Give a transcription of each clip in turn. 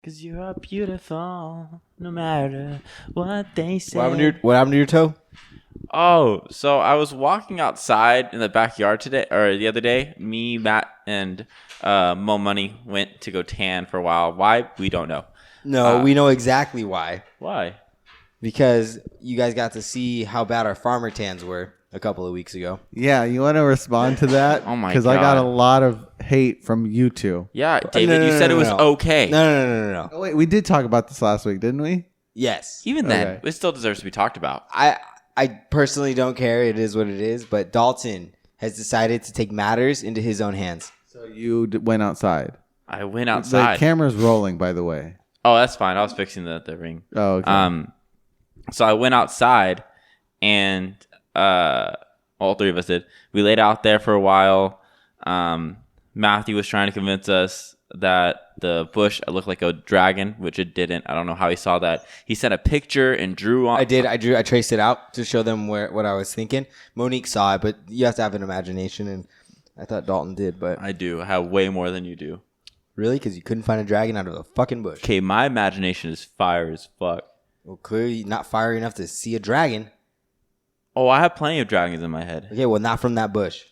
'Cause you are beautiful, no matter what they say. What happened to your toe? Oh, so I was walking outside in the backyard today, or the other day. Me, Matt, and Mo Money went to go tan for a while. Why? We don't know. No, we know exactly why. Why? Because you guys got to see how bad our farmer tans were a couple of weeks ago. Yeah, you want to respond to that? Oh my Because I got God. a lot of hate from you two. Yeah, David, you said it was okay. No. Oh, wait, we did talk about this last week, didn't we? Yes. Even then, Okay. it still deserves to be talked about. I personally don't care. It is what it is. But Dalton has decided to take matters into his own hands. So you went outside. I went The outside. camera's rolling, by the way. Oh, that's fine. I was fixing the ring. Oh, okay. So I went outside, and all three of us did. We laid out there for a while. Matthew was trying to convince us that the bush looked like a dragon, which it didn't. I don't know how he saw that. He sent a picture and drew on. I did. I traced it out to show them what I was thinking. Monique saw it, but you have to have an imagination, and I thought Dalton did. But I do. I have way more than you do. really, because you couldn't find a dragon out of a fucking bush. Okay, my imagination is fire as fuck. Well, clearly not fiery enough to see a dragon. Oh, I have plenty of dragons in my head. Okay, well, not from that bush.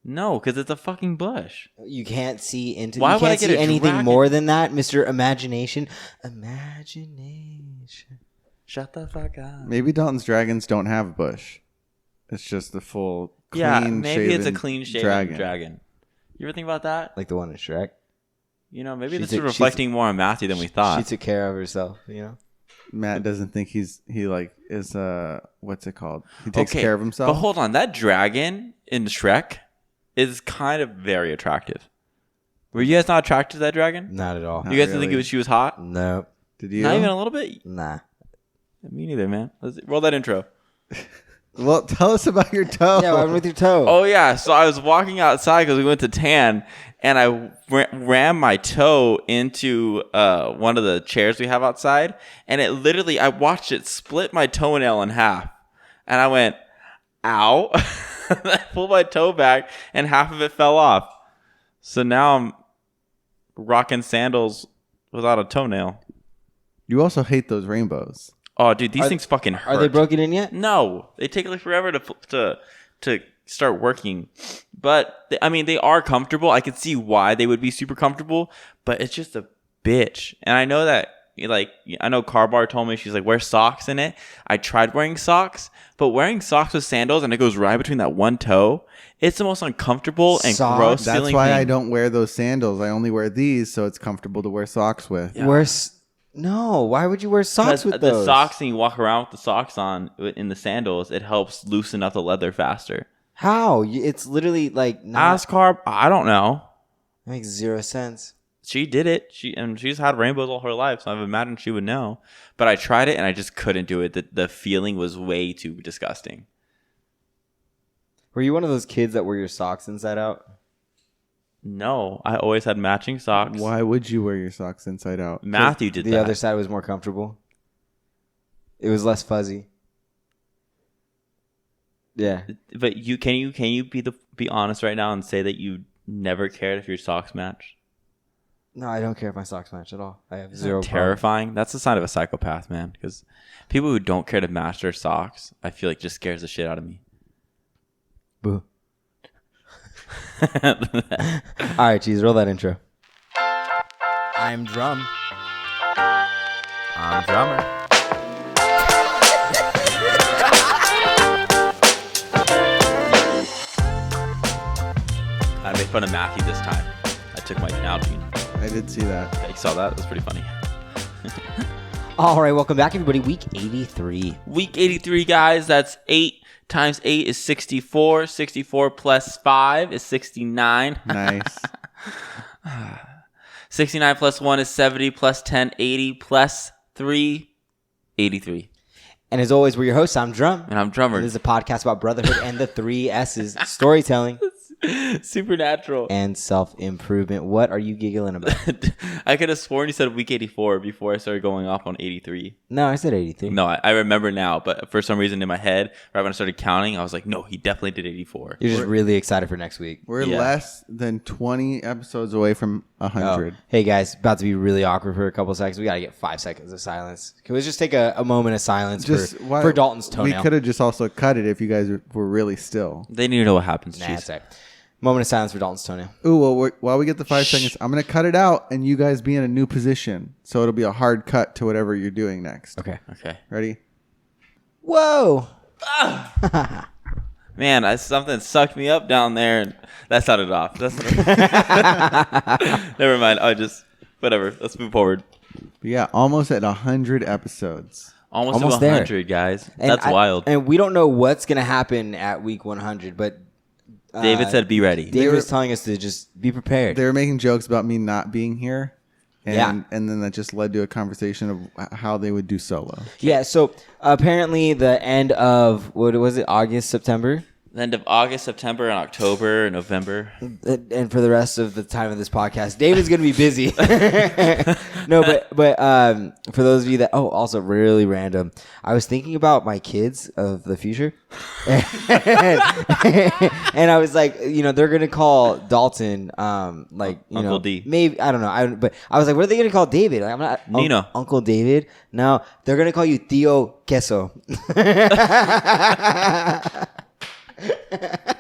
No, because it's a fucking bush. You can't see into. Why you would I can't get see a anything dragon? more than that, Mr. Imagination. Imagination. Shut the fuck up. Maybe Dalton's dragons don't have bush. It's just the full clean Yeah, maybe it's a shaven clean shaven dragon. You ever think about that? Like the one in Shrek. You know, maybe She's this is a- reflecting more on Matthew than we thought. She took care of herself, you know? Matt doesn't think is what's it called? He takes care of himself. But hold on, that dragon in Shrek is kind of very attractive. Were you guys not attracted to that dragon? Not at all. Not You guys didn't really. think she was hot? No. Did you? Not even a little bit? Nah. Me neither, man. Let's roll that intro. Well, tell us about your toe. Yeah, what happened with your toe? Oh, yeah. So I was walking outside because we went to tan, and I ran my toe into one of the chairs we have outside, and it literally, I watched it split my toenail in half. And I went, ow. I pulled my toe back, and half of it fell off. So now I'm rocking sandals without a toenail. You also hate those rainbows. Oh, dude, these things fucking hurt. Are they broken in yet? No, they take like forever to start working. But they are comfortable. I can see why they would be super comfortable, but it's just a bitch. And I know that, like, I know Carbar told me, she's like, wear socks in it. I tried wearing socks, but wearing socks with sandals and it goes right between that one toe, it's the most uncomfortable and Socks? gross That's feeling why thing. I don't wear those sandals. I only wear these, so it's comfortable to wear socks with. Yeah. No, why would you wear socks with the those? socks, and you walk around with the socks on in the sandals, it helps loosen up the leather faster. How? It's literally like not. Ask Carb, I don't know. That makes zero sense. She did it. She's had rainbows all her life, so I've imagined she would know. But I tried it and I just couldn't do it. The feeling was way too disgusting. Were you one of those kids that wear your socks inside out? No, I always had matching socks. Why would you wear your socks inside out? Matthew did The that. other side was more comfortable. It was less fuzzy. Yeah. But can you be honest right now and say that you never cared if your socks matched? No, I don't care if my socks match at all. I have Isn't zero that terrifying? That's the sign of a psychopath, man. Because people who don't care to match their socks, I feel like just scares the shit out of me. Boo. All right, geez, roll that intro. I'm Drumm. I'm Drummer. I made fun of Matthew this time. I took my Nalgene. I did see that. Yeah, you saw that? That was pretty funny. All right, welcome back, everybody. Week 83. Week 83, guys. That's 8 times 8 is 64. 64 plus 5 is 69. Nice. 69 plus 1 is 70 plus 10, 80 plus 3, 83. And as always, we're your hosts. I'm Drumm. And I'm Drummer. This is a podcast about brotherhood and the 3 S's: storytelling Supernatural. and self-improvement. What are you giggling about? I could have sworn you said week 84 before I started going off on 83. No, I said 83. No, I remember now, but for some reason in my head, right when I started counting, I was like, no, he definitely did 84. You're just really excited for next week. We're Yeah. less than 20 episodes away from 100. Hey guys, about to be really awkward for a couple seconds. We got to get 5 seconds of silence. Can we just take a moment of silence for Dalton's toenail? We could have just also cut it if you guys were really still. They need to know what happens. Nah, it's all right. Moment of silence for Dalton's toenail. Ooh, well, while we get the 5 seconds, I'm going to cut it out and you guys be in a new position. So it'll be a hard cut to whatever you're doing next. Okay. Ready? Whoa. Man, something sucked me up down there, and that sounded off. Never mind. Whatever. Let's move forward. But yeah, almost at 100 episodes. Almost to 100, there. Guys. That's wild. And we don't know what's going to happen at week 100, but David said be ready. David was telling us to just be prepared. They were making jokes about me not being here. And then that just led to a conversation of how they would do solo. Yeah, so apparently the end of, what was it, August, September? The end of August, September, and October, and November. And for the rest of the time of this podcast, David's going to be busy. No, but for those of you that, also really random, I was thinking about my kids of the future. And I was like, they're going to call Dalton, Uncle D. Maybe, I don't know. But I was like, what are they going to call David? Like, I'm not Nino. Uncle David. No, they're going to call you Tío Queso.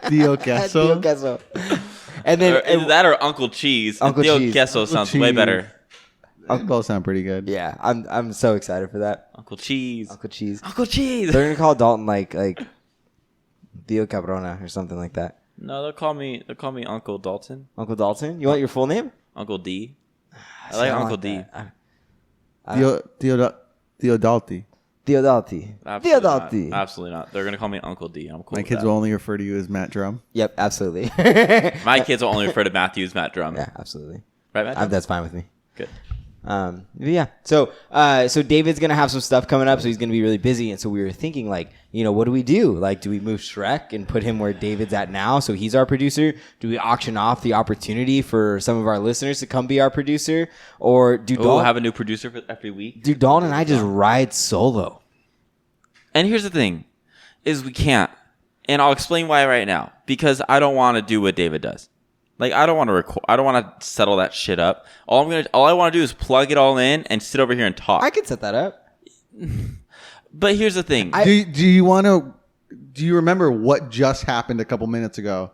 Tío Queso. Tío Queso. And then Either that or Uncle Cheese. Uncle Tío Cheese. Queso sounds way better. Both sound pretty good. Yeah, I'm so excited for that. Uncle Cheese. Uncle Cheese. Uncle Cheese. They're gonna call Dalton like Tío Cabrona or something like that. No, they'll call me Uncle Dalton. Uncle Dalton. You want your full name? Uncle D. I like Uncle D. Tío Dalty. Theodalti. Theodalti. Absolutely not. They're gonna call me Uncle D. I'm cool. My kids will only refer to you as Matt Drumm. Yep, absolutely. My kids will only refer to Matthew as Matt Drumm. Yeah, absolutely. Right, Matt Drumm? That's fine with me. Good. But yeah. So David's gonna have some stuff coming up, so he's gonna be really busy. And so we were thinking, what do we do? Do we move Shrek and put him where David's at now, so he's our producer? Do we auction off the opportunity for some of our listeners to come be our producer, or do Dalton have a new producer for every week? Do Dalton and I just ride solo? And here's the thing, is we can't, and I'll explain why right now. Because I don't want to do what David does. I don't want to record. I don't want to settle that shit up. All I want to do is plug it all in and sit over here and talk. I can set that up. But here's the thing. Do you remember what just happened a couple minutes ago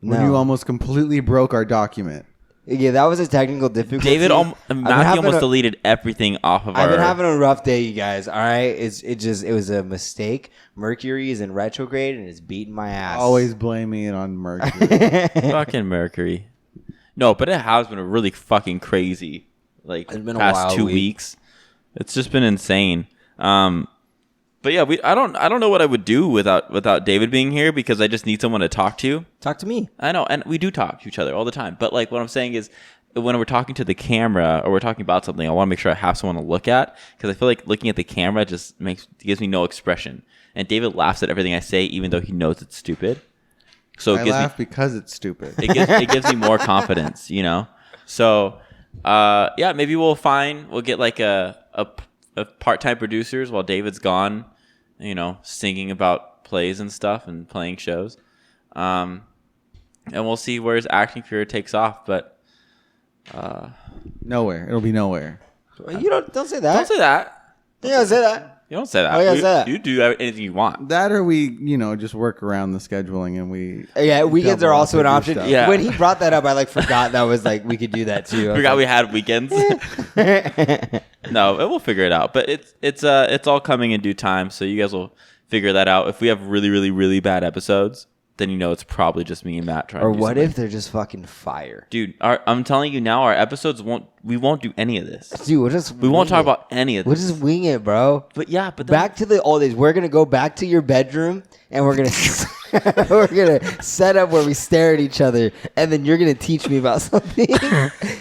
when you almost completely broke our document? Yeah, that was a technical difficulty. David, Matthew almost deleted everything off of I've been having a rough day, you guys. All right, it was a mistake. Mercury is in retrograde and it's beating my ass. Always blaming it on Mercury. Fucking Mercury. No, but it has been a really fucking crazy it's been a past wild 2 weeks. It's just been insane. But yeah, I don't know what I would do without David being here, because I just need someone to talk to. Talk to me. I know, and we do talk to each other all the time. But what I'm saying is, when we're talking to the camera or we're talking about something, I want to make sure I have someone to look at, because I feel like looking at the camera just gives me no expression. And David laughs at everything I say, even though he knows it's stupid. So I laugh because it's stupid. It gives me more confidence, So, yeah, maybe we'll get a part-time producers while David's gone, singing about plays and stuff and playing shows. And we'll see where his acting career takes off, but nowhere. It'll be nowhere. You don't say that. Don't say that. You don't say that. You don't say that. Oh, yeah, say that. You do anything you want. That, or we, just work around the scheduling and we. Yeah, weekends are also an option. Stuff. Yeah. When he brought that up, I forgot that was we could do that too. Forgot we had weekends. No, we'll figure it out. But it's all coming in due time, so you guys will figure that out. If we have really, really, really bad episodes, then it's probably just me and Matt trying. Or to do what something. if they're just fucking fire, dude? I'm telling you now, our episodes won't do any of this. Dude, we won't talk about any of this. We'll just wing it, bro. But yeah, back to the old days. We're gonna go back to your bedroom and we're gonna we're gonna set up where we stare at each other, and then you're gonna teach me about something,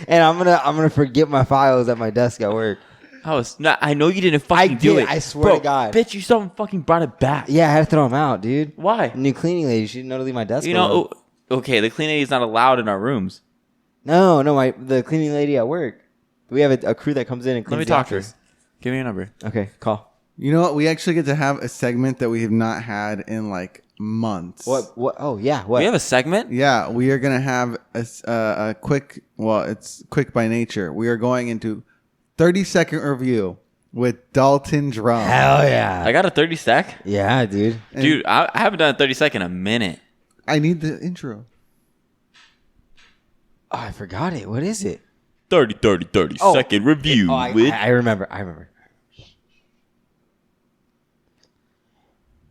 and I'm gonna forget my files at my desk at work. I know you didn't fucking do it. I swear to God. Bitch, you still fucking brought it back. Yeah, I had to throw them out, dude. Why? New cleaning lady. She didn't know to leave my desk alone. Okay, the cleaning lady is not allowed in our rooms. No, the cleaning lady at work. We have a crew that comes in and cleans Let me the talk to her. office. Give me your number. Okay, call. You know what? We actually get to have a segment that we have not had in like months. What? Oh yeah. What? We have a segment. Yeah, we are gonna have a quick. Well, it's quick by nature. We are going into 30-second review with Dalton Drumm. Hell yeah. I got a 30 sec. Yeah, dude. Dude, I haven't done a 30 sec in a minute. I need the intro. Oh, I forgot it. What is it? 30 second review with. I remember.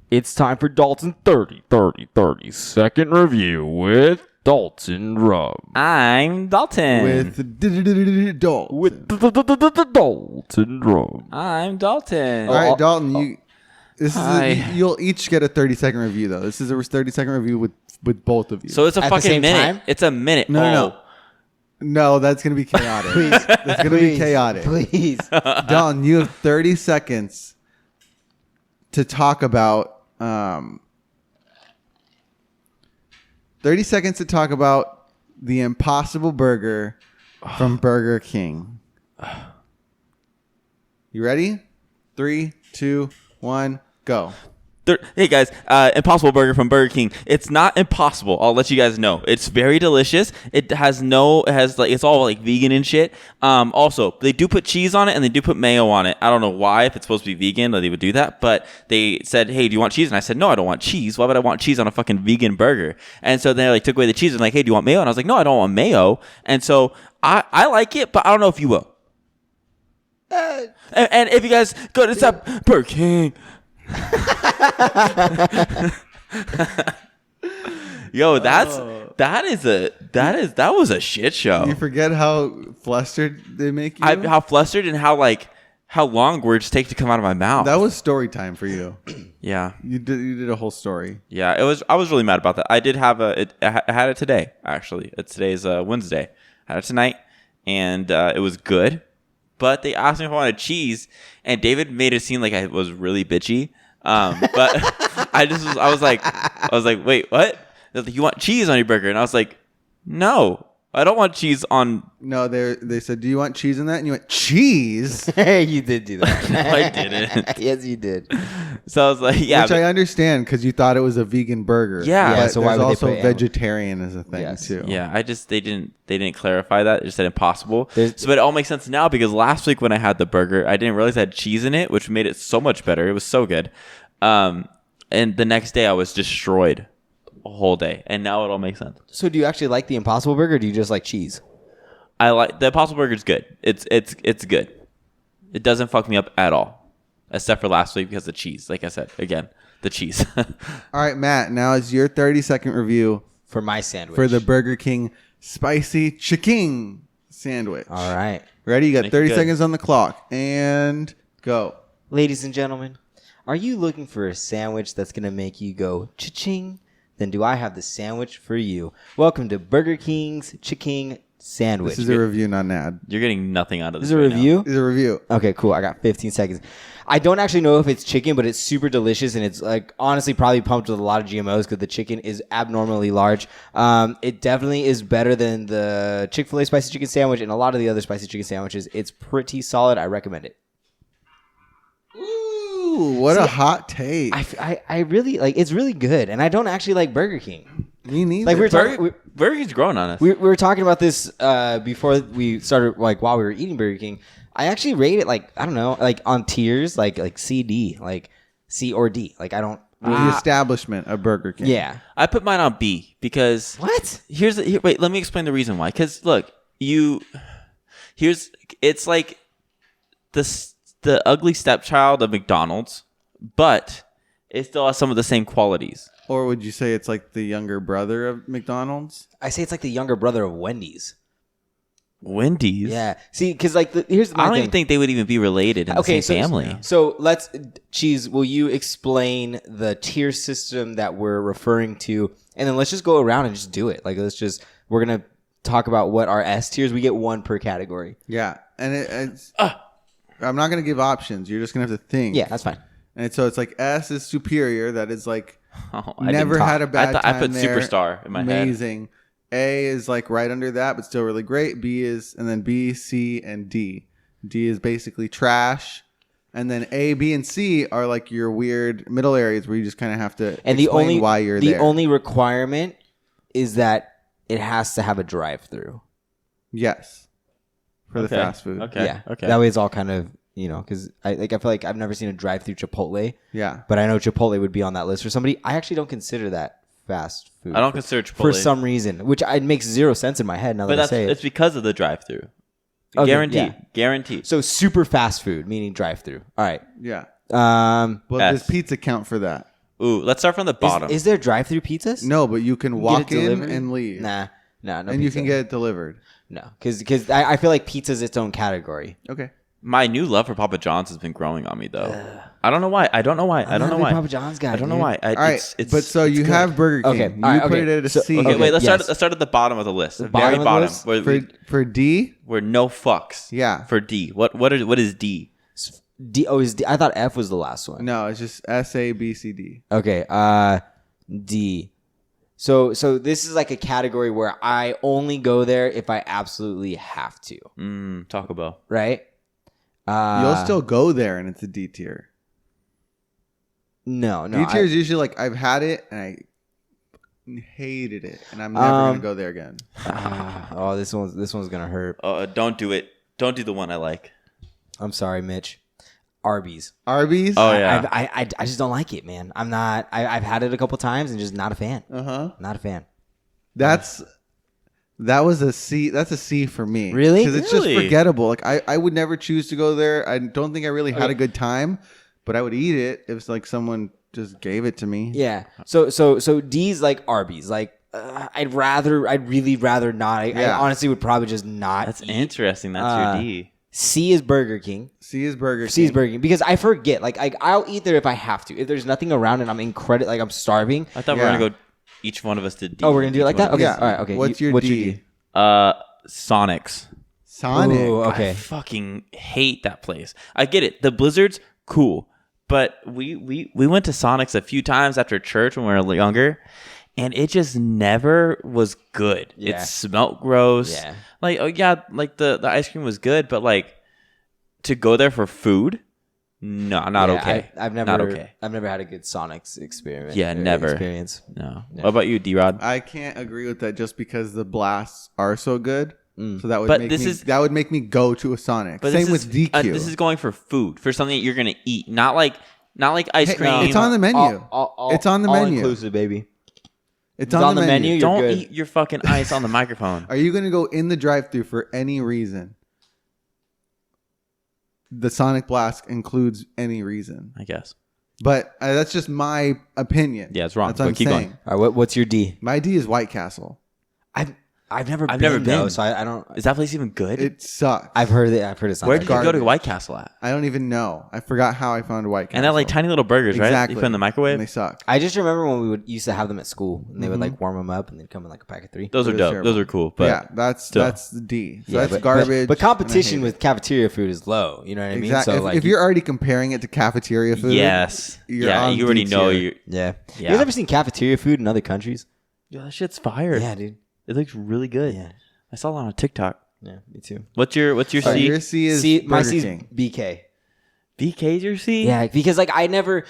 It's time for Dalton 30 second review with Dalton Drumm. I'm Dalton. With Dalton. Dalton Drumm. I'm Dalton. All right, Dalton. Hi. You'll each get a 30-second review though. This is a 30-second review with both of you. So it's a At the fucking same minute. time? It's a minute. No. No, that's gonna be chaotic. That's gonna be chaotic. Please. Dalton, you have 30 seconds to talk about. 30 seconds to talk about the Impossible Burger from Burger King. You ready? 3, 2, 1, go. Hey guys, Impossible Burger from Burger King. It's not impossible. I'll let you guys know. It's very delicious. It's all like vegan and shit. Also, they do put cheese on it and they do put mayo on it. I don't know why, if it's supposed to be vegan, that they would do that. But they said, hey, do you want cheese? And I said, no, I don't want cheese. Why would I want cheese on a fucking vegan burger? And so they like took away the cheese and like, hey, do you want mayo? And I was like, no, I don't want mayo. And so I like it, but I don't know if you will. And if you guys go to Burger King. Yo, that was a shit show. You forget how flustered they make you? How flustered and how long words take to come out of my mouth. That was story time for you. Yeah. You did a whole story. Yeah, I was really mad about that. I did have I had it today, actually. Today's Wednesday. I had it tonight, and it was good. But they asked me if I wanted cheese, and David made it seem like I was really bitchy. But I was like, wait, what? They're like, you want cheese on your burger? And I was like, no, I don't want cheese on. No, they said, do you want cheese in that? And you went, cheese? Hey, you did do that. No, I didn't. Yes, you did. So I was like, yeah. Which I understand because you thought it was a vegan burger. Yeah. But So why there's would they also put vegetarian as a thing Yes. too. Yeah, they didn't clarify that. They just said impossible. There's- But it all makes sense now because last week when I had the burger, I didn't realize I had cheese in it, which made it so much better. It was so good. And the next day I was destroyed a whole day, and now it all makes sense. So do you actually like the Impossible Burger, or do you just like cheese? I like the Impossible Burger's good. It's good. It doesn't fuck me up at all, except for last week because of the cheese. Like I said, again, the cheese. All right, Matt. Now it's your 30-second review For my sandwich. for the Burger King spicy chicken sandwich. All right. Ready? You got Make it 30 good. seconds on the clock, and go. Ladies and gentlemen, are you looking for a sandwich that's going to make you go cha-ching? Then do I have the sandwich for you. Welcome to Burger King's Chicken Sandwich. This is a review, not an ad. You're getting nothing out of This this. is a right now. review? This is a review. Okay, cool. I got 15 seconds. I don't actually know if it's chicken, but it's super delicious, and it's like honestly probably pumped with a lot of GMOs because the chicken is abnormally large. It definitely is better than the Chick-fil-A spicy chicken sandwich and a lot of the other spicy chicken sandwiches. It's pretty solid. I recommend it. Ooh, what a hot take. I really like. It's really good, and I don't actually like Burger King. Me neither. Like we were talking. Burger King's growing on us. We were talking about this before we started, like while we were eating Burger King. I actually rate it like, I don't know, like on tiers, like C, D, like C or D. Like I don't. the establishment of Burger King. Yeah. I put mine on B because What? Wait, let me explain the reason why. Because look, it's like the ugly stepchild of McDonald's, but it still has some of the same qualities. Or would you say it's like the younger brother of McDonald's? I say it's like the younger brother of Wendy's. Wendy's. Yeah. See, because like here's my I don't thing. even think they would even be related in the same family. So let's, Cheese, will you explain the tier system that we're referring to? And then let's just go around and just do it. Like, we're going to talk about what our S tiers, we get one per category. Yeah. And it's... I'm not going to give options. You're just going to have to think. Yeah, that's fine. And so it's like S is superior. That is like I never didn't had a bad time I put there. superstar in my head. Amazing. A is like right under that, but still really great. B is, and then B, C, and D. D is basically trash. And then A, B, and C are like your weird middle areas where you just kind of have to And explain why you're there. The only requirement is that it has to have a drive-through. Yes. For the fast food. Okay. Yeah. Okay. That way it's all kind of, because I feel like I've never seen a drive-through Chipotle. Yeah. But I know Chipotle would be on that list for somebody. I actually don't consider that fast food. I don't consider Chipotle for some reason, which it makes zero sense in my head now but that I say it's it. because of the drive-through. Okay, Guaranteed. yeah. Guaranteed. So super fast food, meaning drive-through. All right. Yeah. Um, Well, S. does pizza count for that? Ooh, let's start from the bottom. is there drive-through pizzas? No, but you can You walk get it in delivered? and leave. No and you pizza. can get it delivered. No, because I feel like pizza's its own category. Okay. My new love for Papa John's has been growing on me, though. I don't know why. I don't know why. I'm not a big Papa John's guy. I don't know dude. why. All right. But so you good. have Burger King. Okay, You all right, put okay. it at a So- C. Okay, wait. Let's yes. start at the bottom of the list. The bottom very of the bottom, list? where, For D? where no fucks. Yeah. For D. What is D? D. Oh, is D? I thought F was the last one. No, it's just S, A, B, C, D. Okay. D. So this is like a category where I only go there if I absolutely have to. Taco Bell. Right. You'll still go there and it's a D tier. No. D tier is usually like I've had it and I hated it and I'm never gonna go there again. This one's gonna hurt. Don't do it. Don't do the one I like. I'm sorry, Mitch. Arby's. Arby's. Oh yeah. I just don't like it, man. I'm not. I've had it a couple times and just not a fan. Not a fan. That was a C. That's a C for me. Really? Because it's just Really? forgettable. Like I would never choose to go there. I don't think I really had a good time, but I would eat it if it's like someone just gave it to me. Yeah. So D's like Arby's. Like I'd really rather not. I honestly would probably just not. That's eat. interesting. That's your D. C is Burger King. C is Burger King. C is Burger King because I forget. Like I'll eat there if I have to. If there's nothing around and I'm incredible, like I'm starving. I thought we were gonna go. Each one of us did D. Oh, we're gonna do it like that. Okay. Yeah. All right. Okay. What's your D? Sonics. Sonic. Ooh, I okay. fucking hate that place. I get it. The Blizzard's cool, but we went to Sonic's a few times after church when we were younger, and it just never was good. Yeah. It smelled gross. Yeah. Like like the ice cream was good, but like to go there for food, no, not okay. I've never. Not okay. I've never had a good Sonic's experiment. Yeah, or never. experience. No. What about you, D-Rod? I can't agree with that just because the blasts are so good. So that would But that would make me go to a Sonic. But Same this with is, DQ. this is going for food, for something that you're gonna eat, not like ice Hey, cream. it's on the menu. It's on the all menu. inclusive, baby. It's on the menu. You're Don't good. eat your fucking ice on the microphone. Are you going to go in the drive-thru for any reason? The Sonic Blast includes any reason. I guess. But that's just my opinion. Yeah, it's wrong, That's what but I'm keep saying. going. All right. What's your D? My D is White Castle. I've never never though, been. so I don't. Is that place even good? It sucks. I've heard it. I've heard it's not. Where that did you good. go to garbage. White Castle at? I don't even know. I forgot how I found White Castle. And they're like tiny little burgers, right? Exactly. You put in the microwave. And they suck. I just remember when we used to have them at school, and they would like warm them up, and they'd come in like a pack of 3. Those are It is dope. terrible. Those are cool. But yeah, that's still. the D. So Yeah, that's but- garbage. But and I competition hate with cafeteria food is low. You know what I it. mean? Exactly. So like, if you're already comparing it to cafeteria food, yes, you're yeah, on you already D know tier. you. yeah. You Yeah. guys ever seen cafeteria food in other countries? Yo, that shit's fire. Yeah, dude. It looks really good. Yeah. I saw it on TikTok. Yeah, me too. What's your So C? your C is My Burger C's King. BK. BK's your C? Yeah, because like I never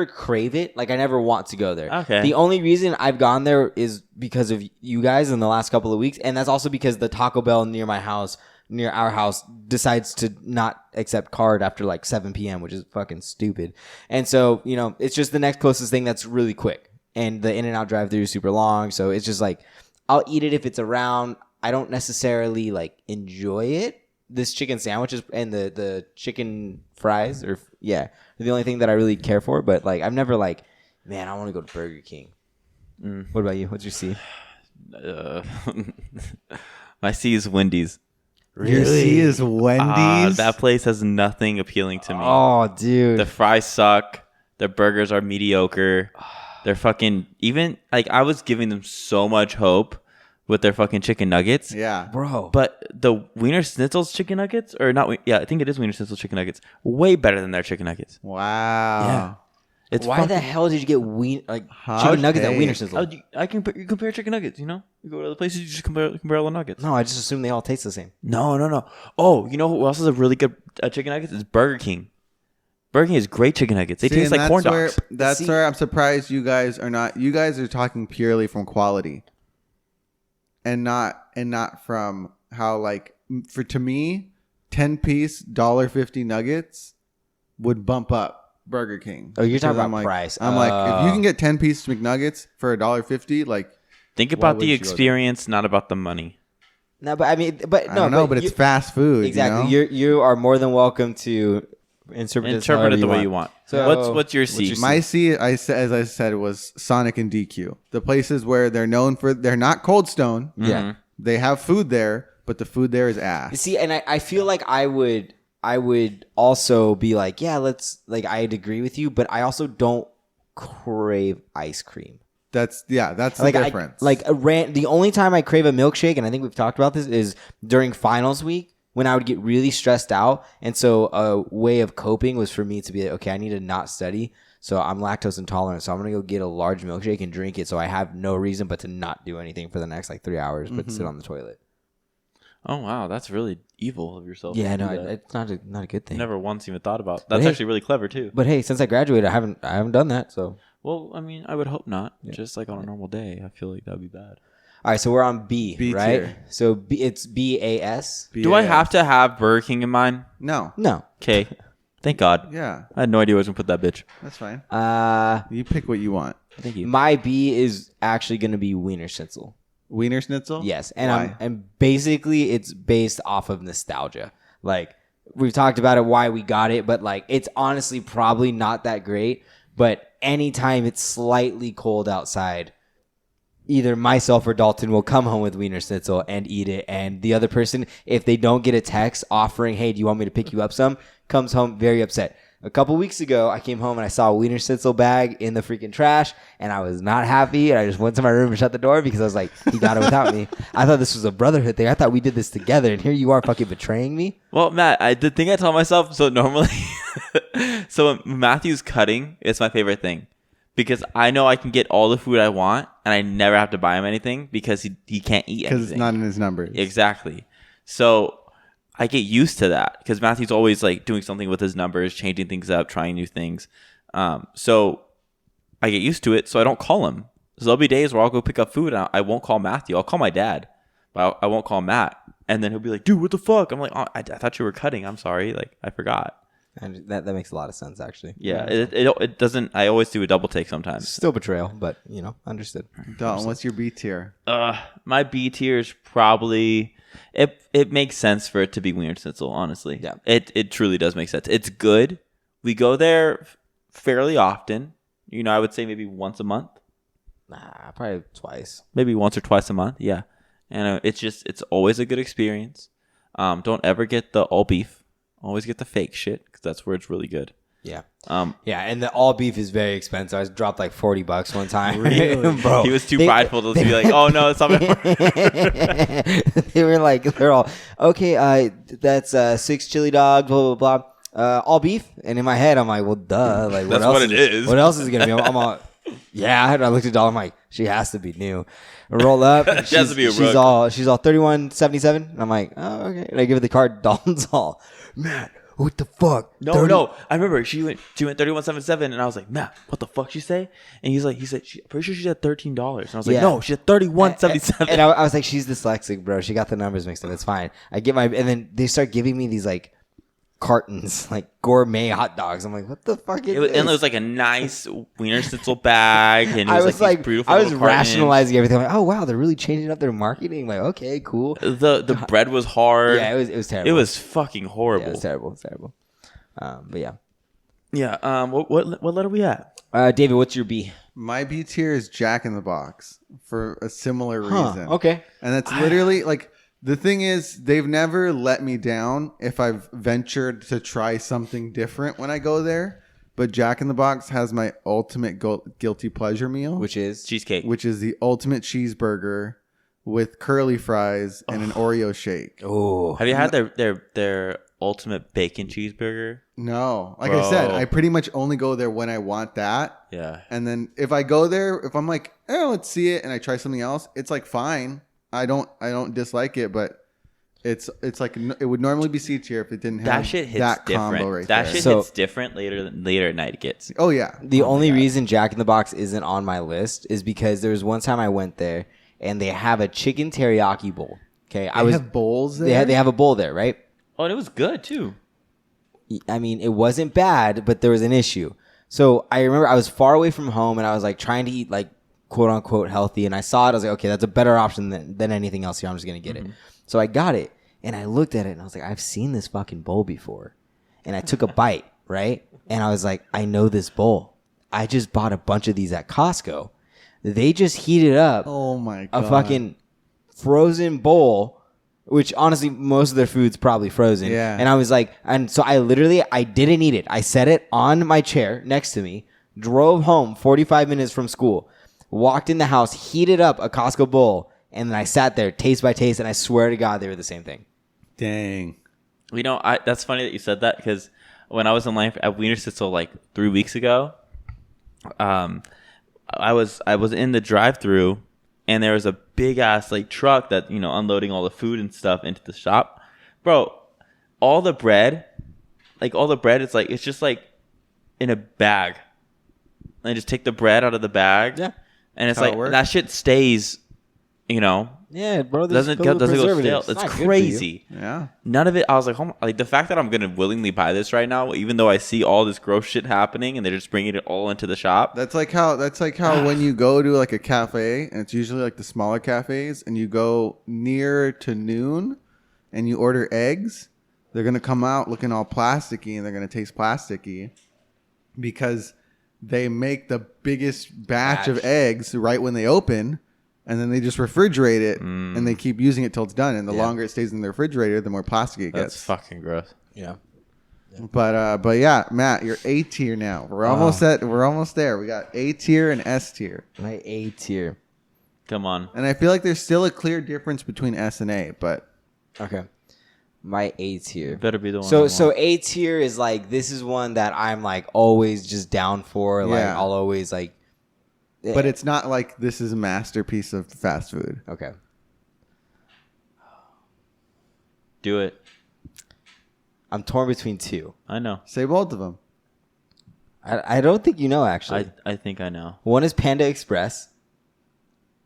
crave it. Like I never want to go there. Okay. The only reason I've gone there is because of you guys in the last couple of weeks, and that's also because the Taco Bell near our house, decides to not accept card after like 7 p.m., which is fucking stupid. And so it's just the next closest thing that's really quick, and the In-N-Out drive-thru is super long, so it's just like I'll eat it if it's around. I don't necessarily like enjoy it. This chicken sandwiches and the chicken fries are the only thing that I really care for. But like I've never like, man, I want to go to Burger King. What about you? What's your C? My C is Wendy's. Your C is Wendy's. That place has nothing appealing to me. Oh, dude. The fries suck. The burgers are mediocre. They're fucking even like I was giving them so much hope with their fucking chicken nuggets. Yeah. Bro. But the Wiener Schnitzel's chicken nuggets, or not? Yeah, I think it is Wiener Schnitzel's chicken nuggets. Way better than their chicken nuggets. Wow. Yeah. Why the hell did you get chicken nuggets at Wiener Schnitzel? I can compare chicken nuggets. You go to other places, you just compare all the nuggets. No, I just assume they all taste the same. No. Oh, you know who else is a really good chicken nuggets? It's Burger King. Burger King is great chicken nuggets. They taste like corn dogs. That's where I'm surprised you guys are not. You guys are talking purely from quality, and not from how to me, 10-piece $1.50 nuggets would bump up Burger King. Oh, you're talking about price. I'm like, if you can get 10-piece McNuggets for $1.50, think about the experience, not about the money. No, but I mean, I don't know, but it's fast food. Exactly. You are more than welcome to interpret it the way you want. So what's your C? My C, as I said, was Sonic and DQ. The places where they're known for, they're not Cold Stone. Yeah. They have food there, but the food there is ass. See, and I feel like I would also be like, yeah, I'd agree with you, but I also don't crave ice cream. That's the difference. The only time I crave a milkshake, and I think we've talked about this, is during finals week when I would get really stressed out. And so a way of coping was for me to be like, okay, I need to not study. So I'm lactose intolerant. So I'm going to go get a large milkshake and drink it. So I have no reason but to not do anything for the next 3 hours, but sit on the toilet. Oh, wow. That's really evil of yourself. Yeah, no, it's not a good thing. Never once even thought about. That's actually really clever too. But hey, since I graduated, I haven't done that. So. Well, I mean, I would hope not. Yeah. Just on a normal day, I feel like that'd be bad. All right, so we're on B right? Tier. So it's BAS. Do I have to have Burger King in mind? No. Okay. Thank God. Yeah. I had no idea where I was going to put that bitch. That's fine. You pick what you want. Thank you. My B is actually going to be Wiener Schnitzel. Wiener Schnitzel? Yes. And basically it's based off of nostalgia. We've talked about it, why we got it, but it's honestly probably not that great. But anytime it's slightly cold outside, either myself or Dalton will come home with Wiener Schnitzel and eat it. And the other person, if they don't get a text offering, hey, do you want me to pick you up some, comes home very upset. A couple weeks ago, I came home and I saw a Wiener Schnitzel bag in the freaking trash, and I was not happy. And I just went to my room and shut the door because I was like, he got it without me. I thought this was a brotherhood thing. I thought we did this together, and here you are fucking betraying me. Well, Matt, the thing I tell myself, so normally, so when Matthew's cutting, it's my favorite thing. Because I know I can get all the food I want, and I never have to buy him anything because he can't eat anything. Because it's not in his numbers. Exactly. So I get used to that because Matthew's always doing something with his numbers, changing things up, trying new things. So I get used to it, so I don't call him. So there'll be days where I'll go pick up food, and I won't call Matthew. I'll call my dad, but I won't call Matt. And then he'll be like, dude, what the fuck? I'm like, oh, I thought you were cutting. I'm sorry. I forgot. And that makes a lot of sense, actually. Yeah, it doesn't. I always do a double take sometimes. Still betrayal, but understood. Dalton, what's your B tier? My B tier is probably it makes sense for it to be Wiener Schnitzel. Honestly, yeah, it truly does make sense. It's good. We go there fairly often. I would say maybe once a month. Nah, probably twice. Maybe once or twice a month. Yeah, and it's always a good experience. Don't ever get the all beef. Always get the fake shit because that's where it's really good. Yeah. And the all beef is very expensive. I dropped $40 one time. Really? Bro, he was too prideful to be like, oh no, it's not. They were they're all, okay, that's 6 chili dogs, blah, blah, blah. All beef. And in my head, I'm like, well, duh. That's what it is. What else is it going to be? I'm all, yeah. And I looked at Doll. I'm like, she has to be new. I roll up. She has to be a she's all $31.77. And I'm like, oh, okay. And I give her the card. Dalton's all, Matt, what the fuck? No. I remember she went 31.77, and I was like, Matt, what the fuck she say? And he said, pretty sure she said $13. And I was like, no, she said 31.77. And I was like, she's dyslexic, bro. She got the numbers mixed up. It's fine. I get and then they start giving me these cartons, gourmet hot dogs. I'm like, what the fuck is this? And it was a nice Wiener Schnitzel bag, and it was beautiful. I was rationalizing everything. I'm like, oh wow, they're really changing up their marketing. I'm like, okay, cool. The bread was hard. Yeah, it was terrible. It was fucking horrible. Yeah, it was terrible. It's terrible. But yeah. Yeah. What letter are we at? David, what's your B? My B tier is Jack in the Box for a similar reason. Okay. And that's literally the thing is, they've never let me down if I've ventured to try something different when I go there. But Jack in the Box has my ultimate guilty pleasure meal, which is cheesecake, which is the ultimate cheeseburger with curly fries and an Oreo shake. Oh, Have you had their ultimate bacon cheeseburger? No, like Bro. I said, I pretty much only go there when I want that. Yeah. And then if I go there, if I'm like, let's see it, and I try something else, it's like fine. I don't dislike it, but it's like it would normally be C tier if it didn't have That shit hits that different. combo right that there. shit So- hits different later at night. It gets. Oh yeah, the only reason Jack in the Box isn't on my list is because there was one time I went there and they have a chicken teriyaki bowl. Okay, I have bowls there. they have a bowl there, right? Oh, and it was good too. I mean, it wasn't bad, but there was an issue. So I remember I was far away from home and I was like trying to eat like quote unquote healthy. And I saw it. I was like, okay, that's a better option than anything else here. I'm just going to get it. So I got it and I looked at it and I was like, I've seen this fucking bowl before. And I took a bite, right? And I was like, I know this bowl. I just bought a bunch of these at Costco. They just heated up Oh my god, a fucking frozen bowl, which honestly most of their food's probably frozen. Yeah. And I was like, and so I didn't eat it. I set it on my chair next to me, drove home 45 minutes from school, walked in the house, heated up a Costco bowl, and then I sat there taste by taste, and I swear to God they were the same thing. Dang. You know, that's funny that you said that because when I was in line at Wiener Schnitzel like 3 weeks ago, I was in the drive-through and there was a big ass like truck that unloading all the food and stuff into the shop, bro. All the bread, it's just like in a bag. And I just take the bread out of the bag, Yeah. and it's How it like works? that shit stays, Yeah, bro. doesn't go stale. It's not good for you. crazy. Yeah. None of it. I was like, like the fact that I'm gonna willingly buy this right now, even though I see all this gross shit happening, and they're just bringing it all into the shop. That's like how when you go to like a cafe, and it's usually like the smaller cafes, and you go near to noon, and you order eggs, they're gonna come out looking all plasticky, and they're gonna taste plasticky, because they make the biggest batch of eggs right when they open, and then they just refrigerate it, and they keep using it till it's done. And the longer it stays in the refrigerator, the more plastic it That's gets. fucking gross. Yeah. But yeah, Matt, you're A tier now. We're almost there. We got A tier and S tier. My A tier. Come on. And I feel like there's still a clear difference between S and A, but Okay. My A tier. Better be the one. So A tier is like, this is one that I'm like always just down for. Like Yeah. I'll always like. but it's not like this is a masterpiece of fast food. Okay. do it. I'm torn between two. I know. Say both of them. I don't think you know actually. I think I know. One is Panda Express.